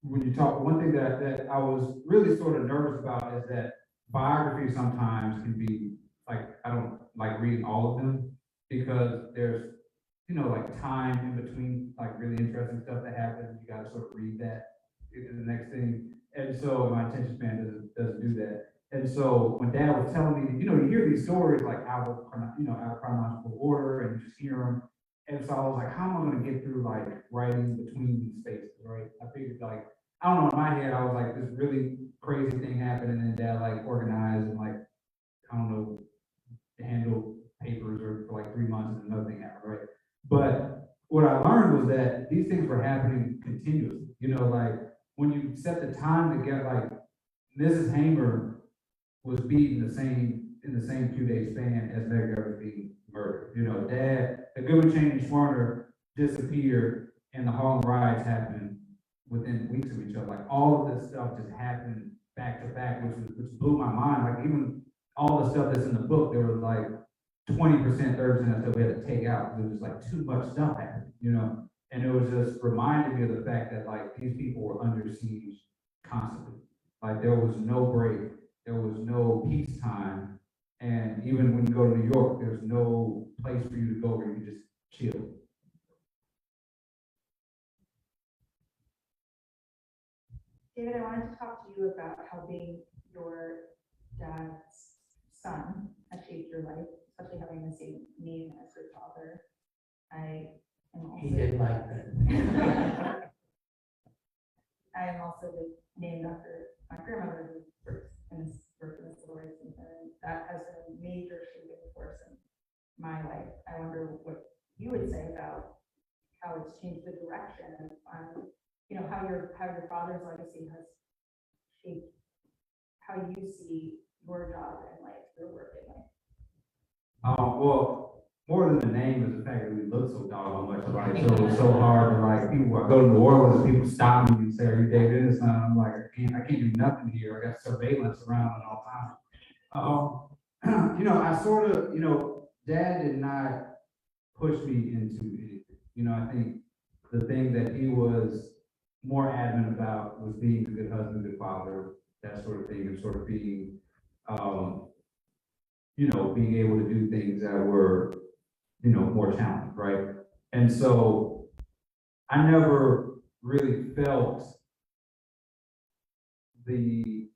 when you talk, one thing that I was really sort of nervous about is that biography sometimes can be like, I don't like reading all of them because there's, you know, like time in between, like really interesting stuff that happens. You gotta sort of read that in the next thing. And so my attention span doesn't do that. And so when Dad was telling me, you know, you hear these stories like out of chronological order and you just hear them. And so I was like, how am I gonna get through like writing between these spaces, right? I figured like, I don't know, in my head, I was like, this really crazy thing happened and then Dad like organized and like, I don't know, handle papers or for like 3 months and another thing happened, right? But what I learned was that these things were happening continuously. You know, like when you set the time to get like Mrs. Hamer was beaten in the same 2-day span as Meg was being murdered. You know, Dad, the Goodman, Cheney, Schwerner disappeared and the Harlem riots happened within weeks of each other. Like all of this stuff just happened back to back, which blew my mind. Like even all the stuff that's in the book, there was like 20%, 30% of stuff we had to take out. There was like too much stuff happening, you know? And it was just reminded me of the fact that like these people were under siege constantly. Like there was no break, there was no peacetime. And even when you go to New York, there's no place for you to go where you can just chill. David, I wanted to talk to you about how being your dad's son has shaped your life, especially having the same name as your father. I am also. He didn't like that. I am also named after my grandmother who worked in the civil rights movement, and that has been a major shaping force in my life. I wonder what you would say about how it's changed the direction of, you know, how your father's legacy has shaped how you see your job and like your work in life. Well, more than the name is the fact that we look so doggone much alike. So it was so hard to like people. I go to New Orleans and people stop me and say, "Are you David Innocent?" I'm like, I can't do nothing here. I got surveillance around at all times. You know, I sort of, you know, Dad did not push me into anything. You know, I think the thing that he was more adamant about was being a good husband, good father, that sort of thing, and sort of being, you know, being able to do things that were, you know, more challenging, right? And so I never really felt the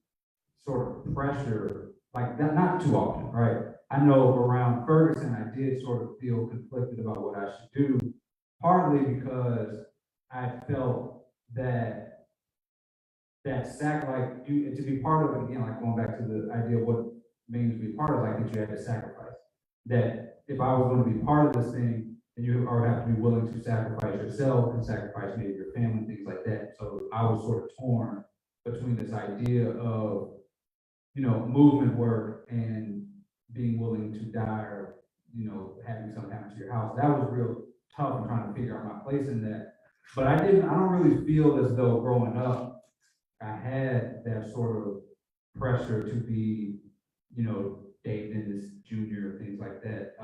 sort of pressure, like that, not too often, right? I know around Ferguson, I did sort of feel conflicted about what I should do, partly because I felt that like to be part of it, again, like going back to the idea of what means to be part of, like that you had to sacrifice. That if I was going to be part of this thing, then you would have to be willing to sacrifice yourself and sacrifice maybe your family, things like that. So I was sort of torn between this idea of, you know, movement work and being willing to die or, you know, having something happen to your house. That was real tough and trying to figure out my place in that. But I don't really feel as though growing up, I had that sort of pressure to be, you know, David Ennis Jr., things like that.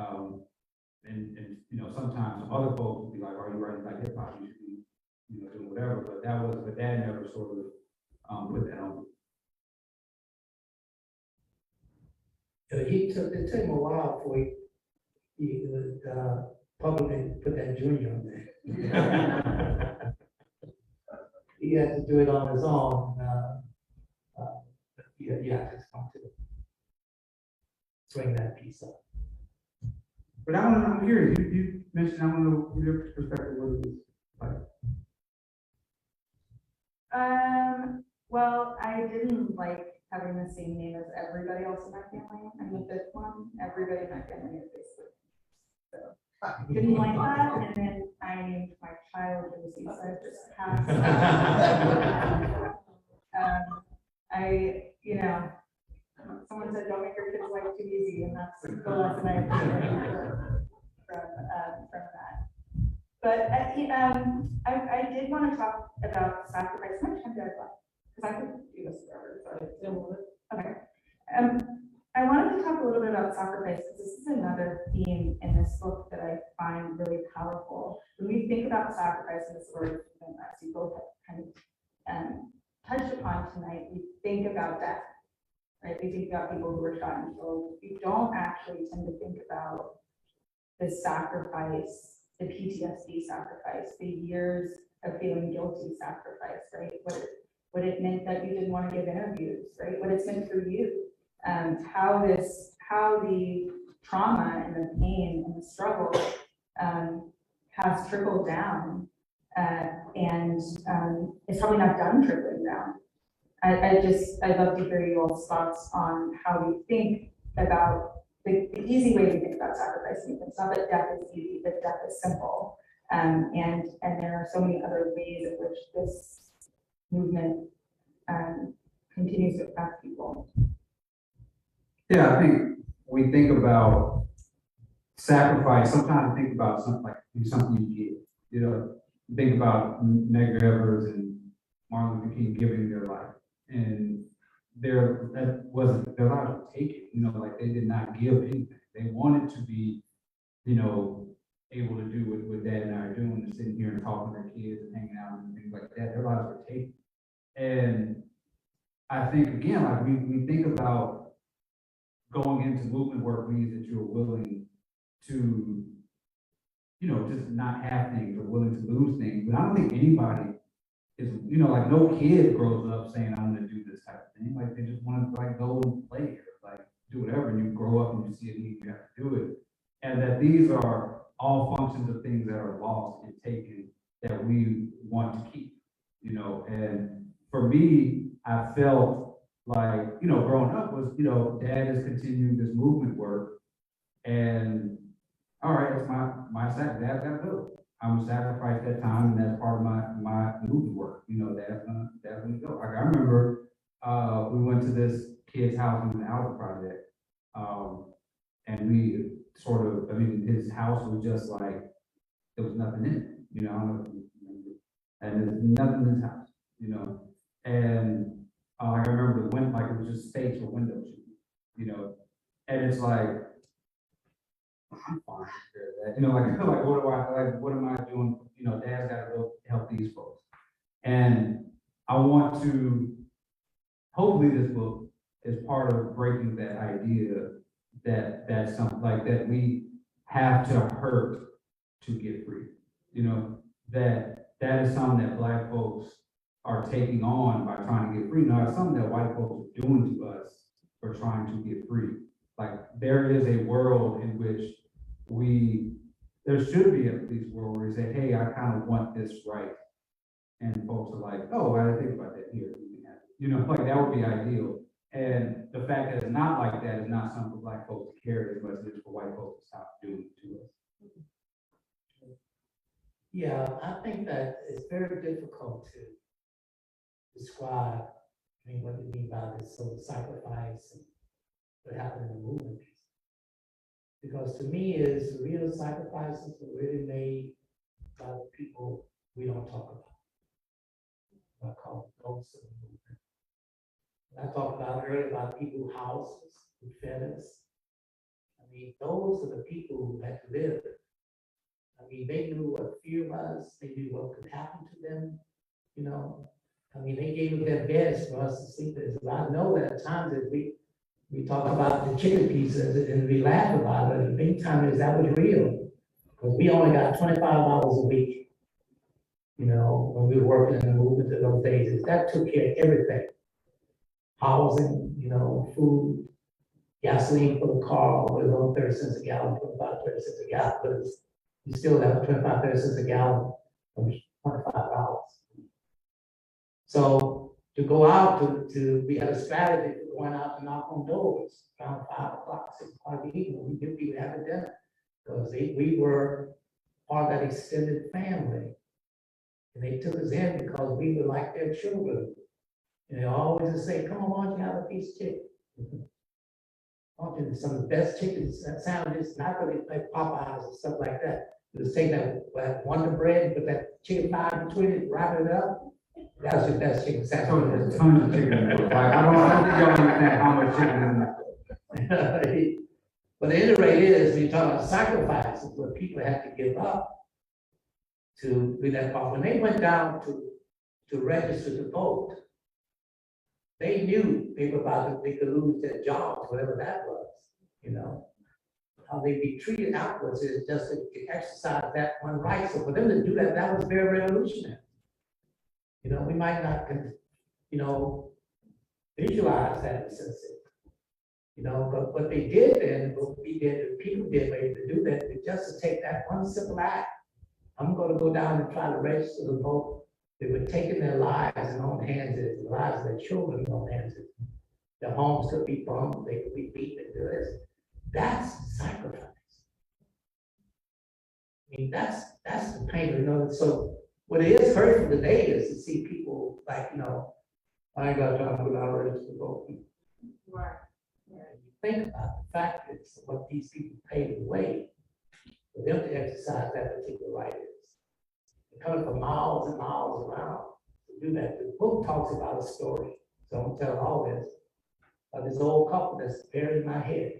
And you know, sometimes some other folks would be like, "Are you writing about hip hop? You should be, you know, doing whatever." But Dad never sort of put that on me. It took him a while before he would publicly put that junior on there. He had to do it on his own. Yeah, just come to bring that piece up. But I'm curious. You mentioned, I want to know your perspective what it is like. Well, I didn't like having the same name as everybody else in my family. I'm the fifth one. Everybody in my family is basically. So didn't like that, and then I named my child Josie, so I just passed. You know, someone said, don't make your kids' life too easy, and that's the lesson I appreciate from that. But I did want to talk about sacrifice. How much time do I have left? Because I could do this forever. So. Okay. I wanted to talk a little bit about sacrifice because this is another theme in this book that I find really powerful. When we think about sacrifice in this word, as you both have kind of touched upon tonight, we think about death, right? We think about people who were shot and killed. We don't actually tend to think about the sacrifice, the PTSD sacrifice, the years of feeling guilty sacrifice, right? What it meant that you didn't want to give interviews, right? What it's meant for you. How the trauma and the pain and the struggle has trickled down, and it's probably not done trickling down. I'd love to hear you all's thoughts on how we think about the easy way to think about sacrifice. It's not that death is easy, but death is simple, and there are so many other ways in which this movement continues to affect people. Yeah, I think we think about sacrifice, sometimes think about something like something you give, you know, think about Medgar Evers and Martin Luther King giving their life, and their lives were taken, you know, like they did not give anything. They wanted to be, you know, able to do what Dad and I are doing, and sitting here and talking to their kids and hanging out and things like that. Their lives were taken. And I think, again, like we think about going into movement work means that you're willing to, you know, just not have things or willing to lose things. But I don't think anybody is, you know, like no kid grows up saying, I'm gonna do this type of thing. Like they just want to like go and play or like do whatever, and you grow up and you see a need, you have to do it. And that these are all functions of things that are lost and taken that we want to keep, you know. And for me, I felt like, you know, growing up was, you know, Dad has continued this movement work, and all right, it's my sacrifice. Dad's got to do it. I'm gonna sacrifice that time, and that's part of my movement work. You know, Dad's gonna go. Like I remember, we went to this kid's house in the Alpha Project, and we sort of, I mean, his house was just like there was nothing in it. You know, I don't know if you remember, and there's nothing in his house. You know, and I remember the window, like it was just space for windows, you know, and it's like, I'm fine with that, you know, like what am I doing? You know, Dad's got to go help these folks, and I want to. Hopefully, this book is part of breaking that idea that that's something like that we have to hurt to get free. You know, that is something that Black folks are taking on by trying to get free. Now, it's something that white folks are doing to us for trying to get free. Like there is a world in which there should be at least a world where we say, hey, I kind of want this right. And folks are like, oh, I didn't think about that here. You know, like that would be ideal. And the fact that it's not like that is not something for Black folks to carry as much as it is for white folks to stop doing it to us. Yeah, I think that it's very difficult to describe, I mean, what you mean by this sort of sacrifice and what happened in the movement. Because to me, is the real sacrifices were really made by the people we don't talk about. I call it ghosts of the movement. I talked about earlier about people who housed us, who fed us. I mean, those are the people who had to live. I mean, they knew what fear was. They knew what could happen to them. You know, I mean, they gave their best for us to sleep in. I know that at times that we talk about the chicken pizzas and we laugh about it. And the big time is that was real, because we only got $25 a week. You know, when we were working in the movement in those days, that took care of everything. Housing, you know, food, gasoline for the car was on 30 cents a gallon, 25, 30 cents a gallon, but you still have 25, 30 cents a gallon of $25. So to go out we had a strategy for going out to knock on doors around 5 o'clock, 6 o'clock in the evening. We knew people having dinner because we were part of that extended family. And they took us in because we were like their children. And they always say, come on, why don't you have a piece of chicken? often some of the best chicken sandwiches, not really like Popeyes and stuff like that. Just take that Wonder Bread, put that chicken pie between it, wrap it up. That's your best chicken So sandwich. there's tons of chicken. In it. Like, I don't think y'all understand how much chicken is in there. But the end rate is, when you talk about sacrifices, what people have to give up to be that part. When they went down to register to vote, they knew they were about to, they could lose their jobs, whatever that was, you know. How they be treated outwards is just to exercise that one right. So for them to do that, that was very revolutionary. You know, we might not, you know, visualize that in a sense. You know, but what they did then, what we did, the people did were able to do that, was just to take that one simple act. I'm gonna go down and try to register to vote. They were taking their lives in their own hands, and the lives of their children in their own hands. Their homes could be bombed, they could be beaten and do this. That's sacrifice. I mean, that's the pain, you know. So what it is hurtful today is to see people like, you know, I ain't got time to go down and register to vote. Right. Think about the fact that what these people paved the way for them to exercise that particular right is. They're coming for miles and miles around to do that. The book talks about a story, so I'm gonna tell all this. This old couple that's buried in my head.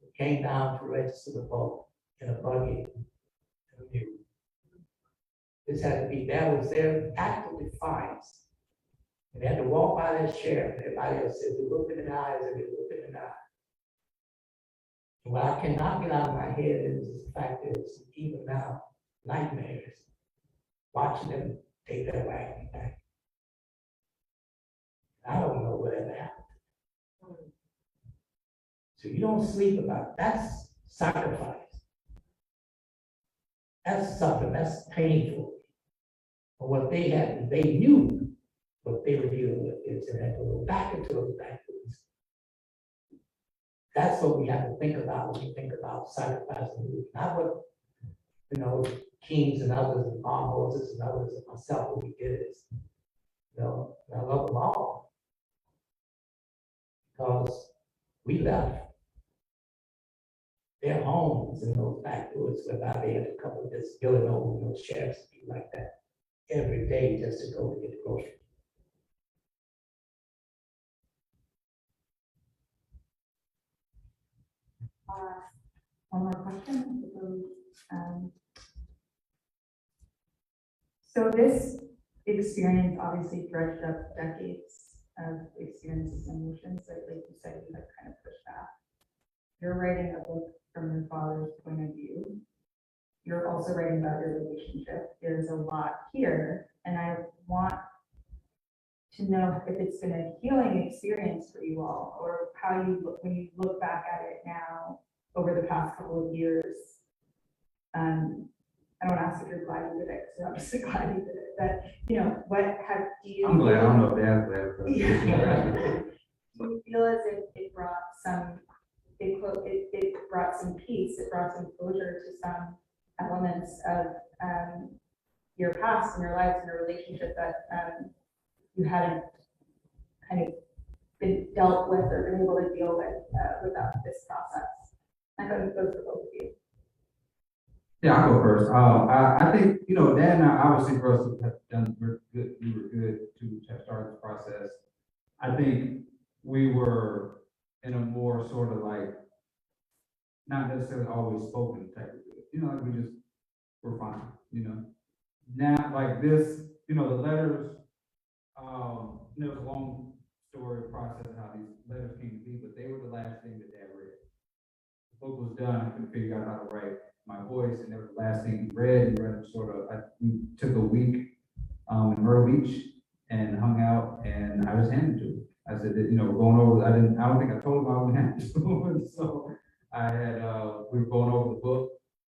It came down to register to vote in a buggy. In a mule. This had to be, that was their act of defiance. And they had to walk by that sheriff, and everybody else said, we looked in the eyes and we looked in the eye. And what I cannot get out of my head is the fact that it's even now nightmares, watching them take that wagon back. I don't know whatever happened. So you don't sleep about it. That's sacrifice. That's something that's painful. But what they had, they knew what they were dealing with is they had to go back into those backwards. That's what we have to think about when we think about sacrificing, not what, you know, kings and others and Moses and others and myself, what we did is, you know, I love them all. Because we left their homes in those backwoods whereby they had to come with this building over those sheriffs and people like that every day just to go to get the groceries. One more question. So this experience obviously dredged up decades of experiences and emotions that, like you said, you have kind of pushed back. You're writing a book from your father's point of view. You're also writing about your relationship. There's a lot here, and I want to know if it's been a healing experience for you all, or how you look when you look back at it now over the past couple of years. I don't ask if you're glad you did it, because I'm obviously glad you did it. But you know, what have do you? I'm glad. I don't know if Dad's glad. But Yeah. Do you feel as if it brought some? It brought some peace. It brought some closure to some elements of your past and your lives and your relationship that you hadn't kind of been dealt with or been able to deal with without this process. I thought it goes for both of you. yeah, I'll go first. I think, you know, Dad and I, obviously for us have done, we were good to have started the process. I think we were in a more sort of like, not necessarily always spoken type of good. You know, like we just were fine, you know. Now, like this, you know, the letters, you know, it was a long story process how these letters came to be, but they were the last thing that Dad read. The book was done, I couldn't figure out how to write my voice, and they were the last thing he read. He read them sort of, we took a week in Myrtle Beach and hung out, and I just handed it to him. I said that, you know, we're going over, I don't think I told him I would hand it to him, so I had, we were going over the book.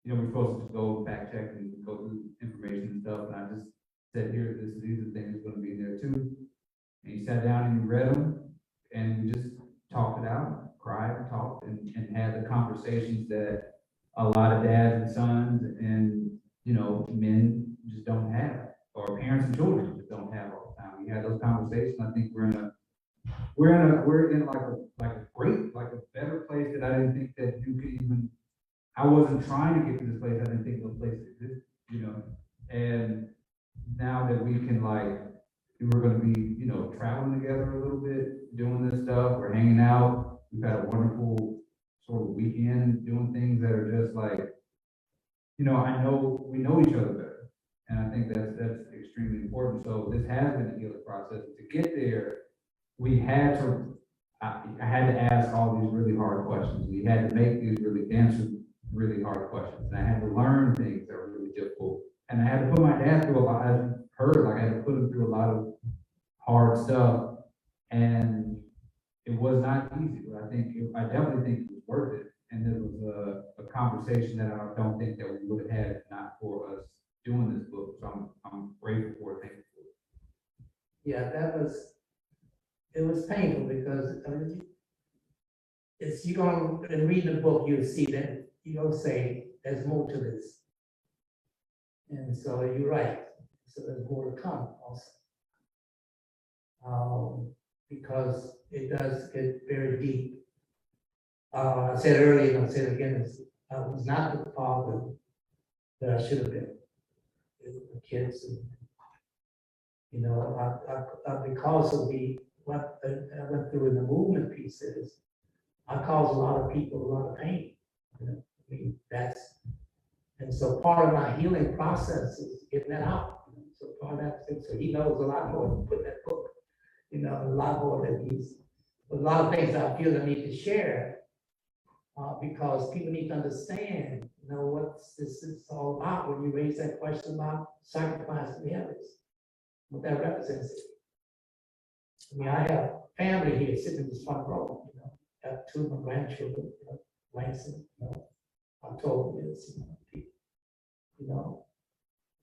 You know, we're supposed to just go fact check and go through information and stuff, and I just said, here, these are things that's gonna be there too. And he sat down and he read them, and we just talked it out, cried, talked, and had the conversations that a lot of dads and sons and, you know, men just don't have, or parents and children just don't have all the time. We had those conversations. I think we're in a we're in like a great, like a better place that I didn't think that you could even, I wasn't trying to get to this place, I didn't think no place existed, you know? And now that we can like, we're gonna be, you know, traveling together a little bit, doing this stuff, we're hanging out, we've had a wonderful sort of weekend, doing things that are just like, you know, we know each other better. And I think that's extremely important. So this has been a healing process. To get there, we had to, I had to ask all these really hard questions. We had to make these answer really hard questions. And I had to learn things that were really difficult. And I had to put my dad through a lot, as you heard, like I had to put him through a lot of hard stuff. And it was not easy, but I definitely think it was worth it. And it was a conversation that I don't think that we would have had if not for us doing this book. So I'm grateful for it, thankful for it. Yeah, it was painful because, I mean, you're gonna read the book, you'll see that, you're gonna say, there's more to this. And so you're right, so there's more to come also. Because it does get very deep. I said earlier, and I'll say it again, I was not the father that I should have been. The kids, and, you know, because of what I went through in the movement pieces, I caused a lot of people a lot of pain. You know, I mean, and so part of my healing process is getting that out. You know? So part of that, so he knows a lot more than put that book. You know, a lot more than a lot of things I feel I need to share, because people need to understand, you know, what this is all about when you raise that question about sacrifice and others, what that represents. I mean, I have family here sitting in this front row, you know, I have two of my grandchildren, you know, Langston, you know, October is, you know,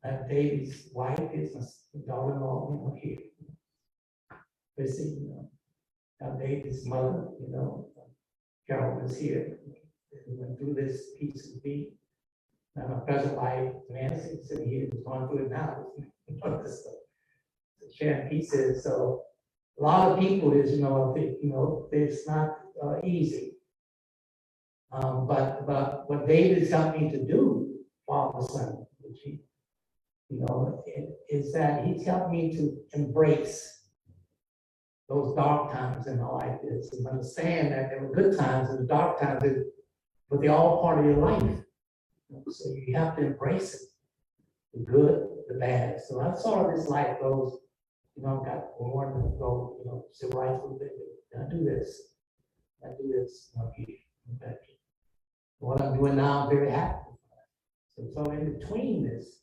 I have David's wife is my daughter-in-law, you know, here. Missing, you know, our David's mother, you know, Carol was here. We went through this piece with me. Now my present wife, Nancy, sitting here, is going through it now. Sharing pieces. So a lot of people is, you know, it's not easy. But what David's helped me to do, Father, Son, which he, you know, is that he's helped me to embrace those dark times in my life is, and understand that there were good times and dark times, but they're all part of your life. So you have to embrace it, the good, the bad. So I saw this life goes, you know, got born and go, you know, civil rights movement. I do this, okay. What I'm doing now, I'm very happy. So in between this,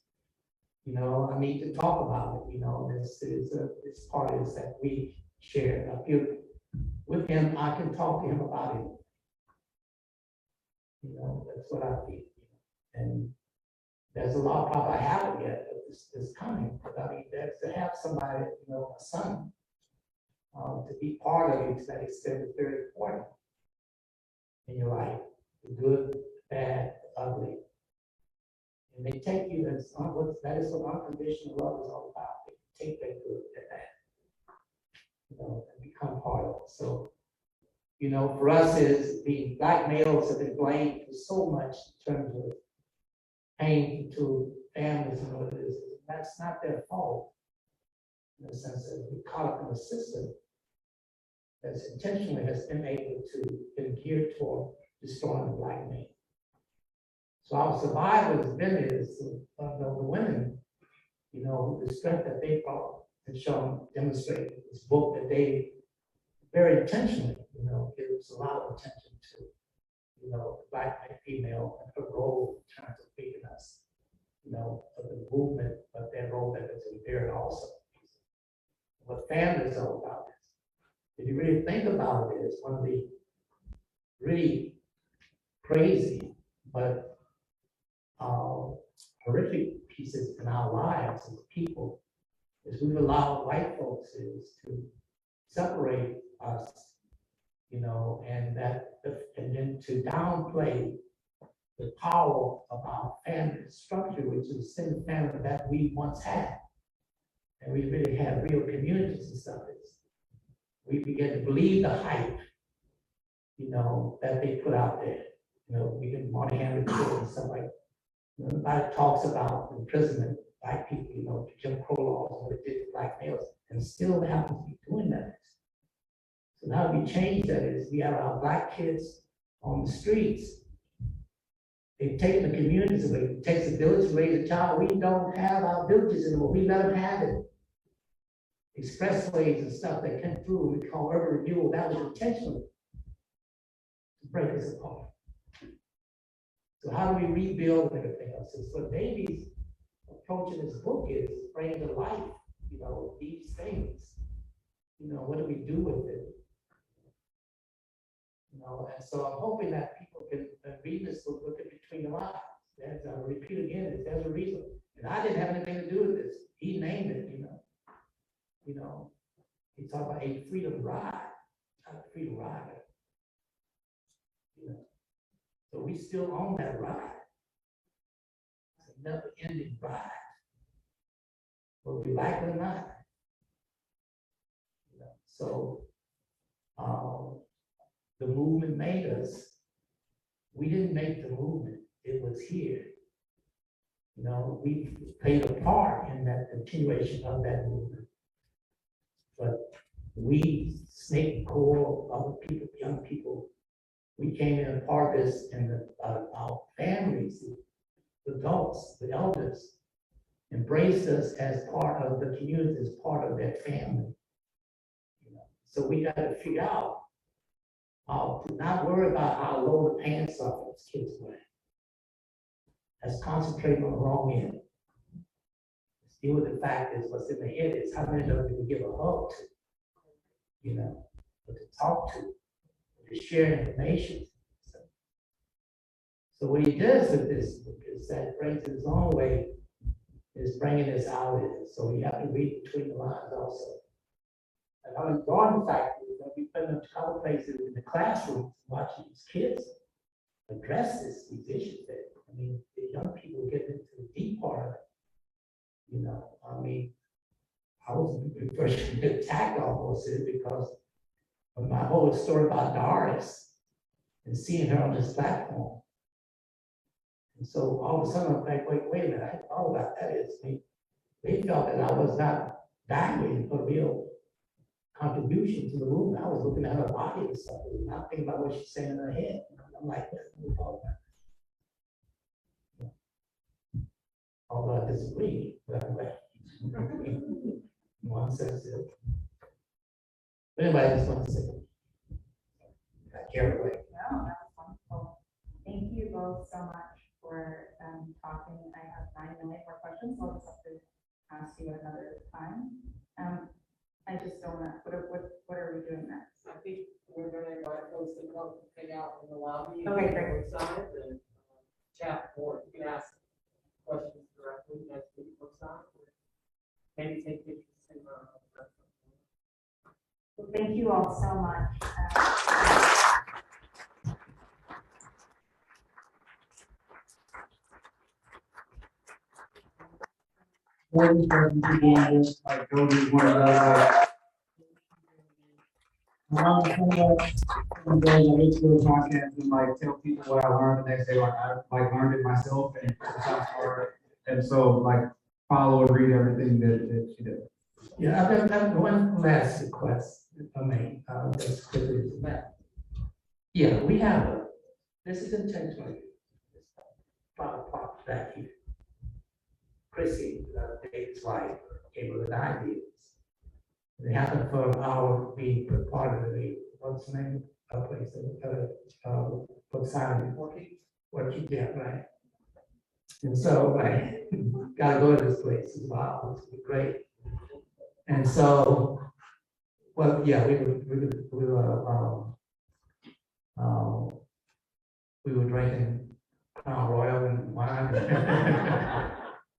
you know, I need to talk about it. You know, this part is that we share. I feel with him, I can talk to him about it. You know, that's what I feel. And there's a lot of problems I haven't yet, but it's coming. But I mean, there's to have somebody, you know, a son, to be part of it to that extent is very important in your life. The good, bad, the ugly. And they take you as that is what unconditional love is all about. They take that good and bad. You know, and become part of it. So, you know, for us is the black males have been blamed for so much in terms of pain to families and what it is. That's not their fault, in the sense that we're caught up in a system that's intentionally has been able to get geared toward destroying the black man. So our survival has been is the women, you know, the strength that they brought and shown, demonstrated this book that they very intentionally, you know, gives a lot of attention to, you know, the black female and her role in terms of feeding us, you know, of the movement, but their role that is inherent also. What family is all about is, if you really think about it, is one of the really crazy but horrific pieces in our lives as people is we've allowed white folks is to separate us, you know, and then to downplay the power of our family structure, which is the same family that we once had. And we really had real communities and stuff. we began to believe the hype, that they put out there. We didn't want to handle it and stuff like, everybody talks about imprisonment, black people, the Jim Crow laws, what it did to black males, and still happens to be doing that. So now we change that is we have our black kids on the streets. They've taken the communities away. It takes a village to raise a child. We don't have our villages anymore. We let them have it. Expressways and stuff that came through, we call urban renewal, that was intentional to break us apart. So how do we rebuild and everything else? So what Davy's approach in his book is bringing to life, these things. What do we do with it? And so I'm hoping that people can read this book, look at between the lines. I'll repeat again, there's a reason. And I didn't have anything to do with this. He named it, He talked about a freedom ride, not a freedom rider. So we still on that ride. It's a never ending ride. Whether we like it or not. So the movement made us. We didn't make the movement, it was here. We played a part in that continuation of that movement. But we, Snake Core, other people, young people, we came in a part of this, and our families, the adults, the elders, embraced us as part of the community, as part of their family. So we got to figure out how to not worry about how low the pants are those kids wear. Let's concentrate on the wrong end. Let's deal with the fact is what's in the head is how many of them we give a hug to, or to talk to share information. So what he does with this book is that brings it his own way, is bringing this out. So you have to read between the lines also. And I'm enjoying the fact that we put in a couple places in the classrooms watching these kids address these issues. The young people get into the deep part of it. I was virtually attacked almost because of my whole story about Doris and seeing her on this platform. And so all of a sudden I'm like, wait a minute, I thought about that is they felt that I was not valuing her real contribution to the movement. I was looking at her body and stuff, and not thinking about what she's saying in her head. I'm like, that's what we talk about. Although I disagree, but I'm like, one says it. But anyway, I just want to say, I carried away. No, that was wonderful. Thank you both so much for talking. I have 9 million more questions, so I'll just have to ask you another time. I just don't know, what are we doing next? I think we're gonna invite folks to come hang out in the lobby. Okay, great. Outside and chat more. You can ask questions directly next to the outside. Maybe take pictures and Well, thank you all so much. Like Josie, one of the podcast and like tell people what I learned the next day, like I learned it myself and so like follow and read everything that she did. Yeah, I've got one last request, if I may, just quickly as that. Yeah, we have this is intentional. Part back here. Chrissy, David's wife, came with ideas. They happened for our being part of the, what's the name of the place, what sign? Working, yeah, right. And so I gotta go to this place as well, it's great. And so, well, yeah, we were drinking Crown Royal and wine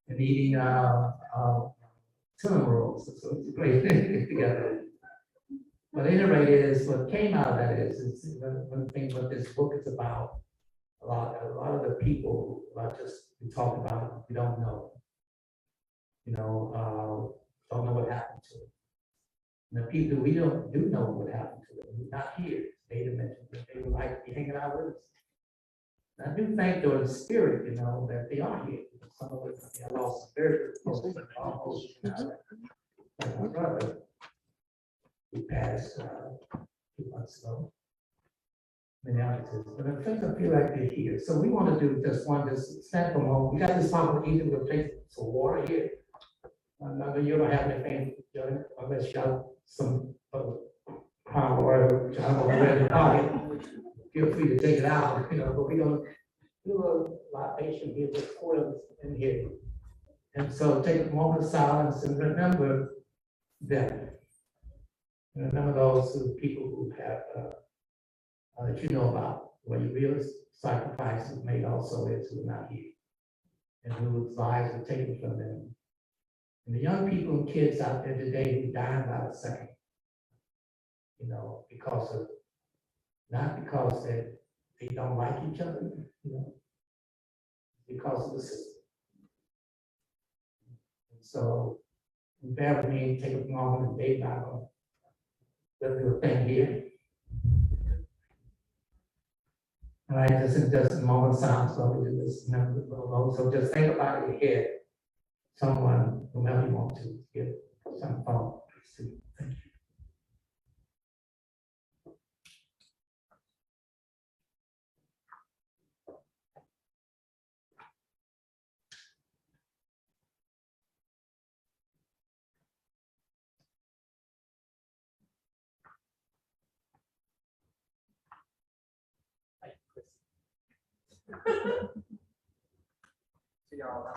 and eating cinnamon rolls. So it's a great thing together. But at any rate, is what came out of that is one thing what this book is about. A lot of the people, not just we talk about, we don't know. Don't know what happened to it. And the people we don't do know what happened to them, who's not here, they mentioned that they would like to be hanging out with us. And I do think though in spirit, you know, that they are here. Some of us, I lost a very good close friend, almost, like my brother, who passed 2 months ago. Minneapolis, but I think I feel like they're here. So we want to do just one, just stand for a moment. We got this problem easy with place some water here. I know you don't have anything, unless you got some palm oil, John, over there in the pocket. Feel free to take it out, you know, but we don't do a libation here with oils in here. And so take a moment of silence and remember them. Remember those people who have, that you know about, where you realize sacrifices made also is who are not here, and whose lives are taken from them. And the young people and kids out there today who die by the second, you know, because of, not because they don't like each other, you know, because of the system. And so, bear with me, take a moment, and Dave and I will do a thing here. All right, just a moment of silence while we do this. So just think about it here. Someone, whomever you want to, give some thought to. Thank you. See y'all.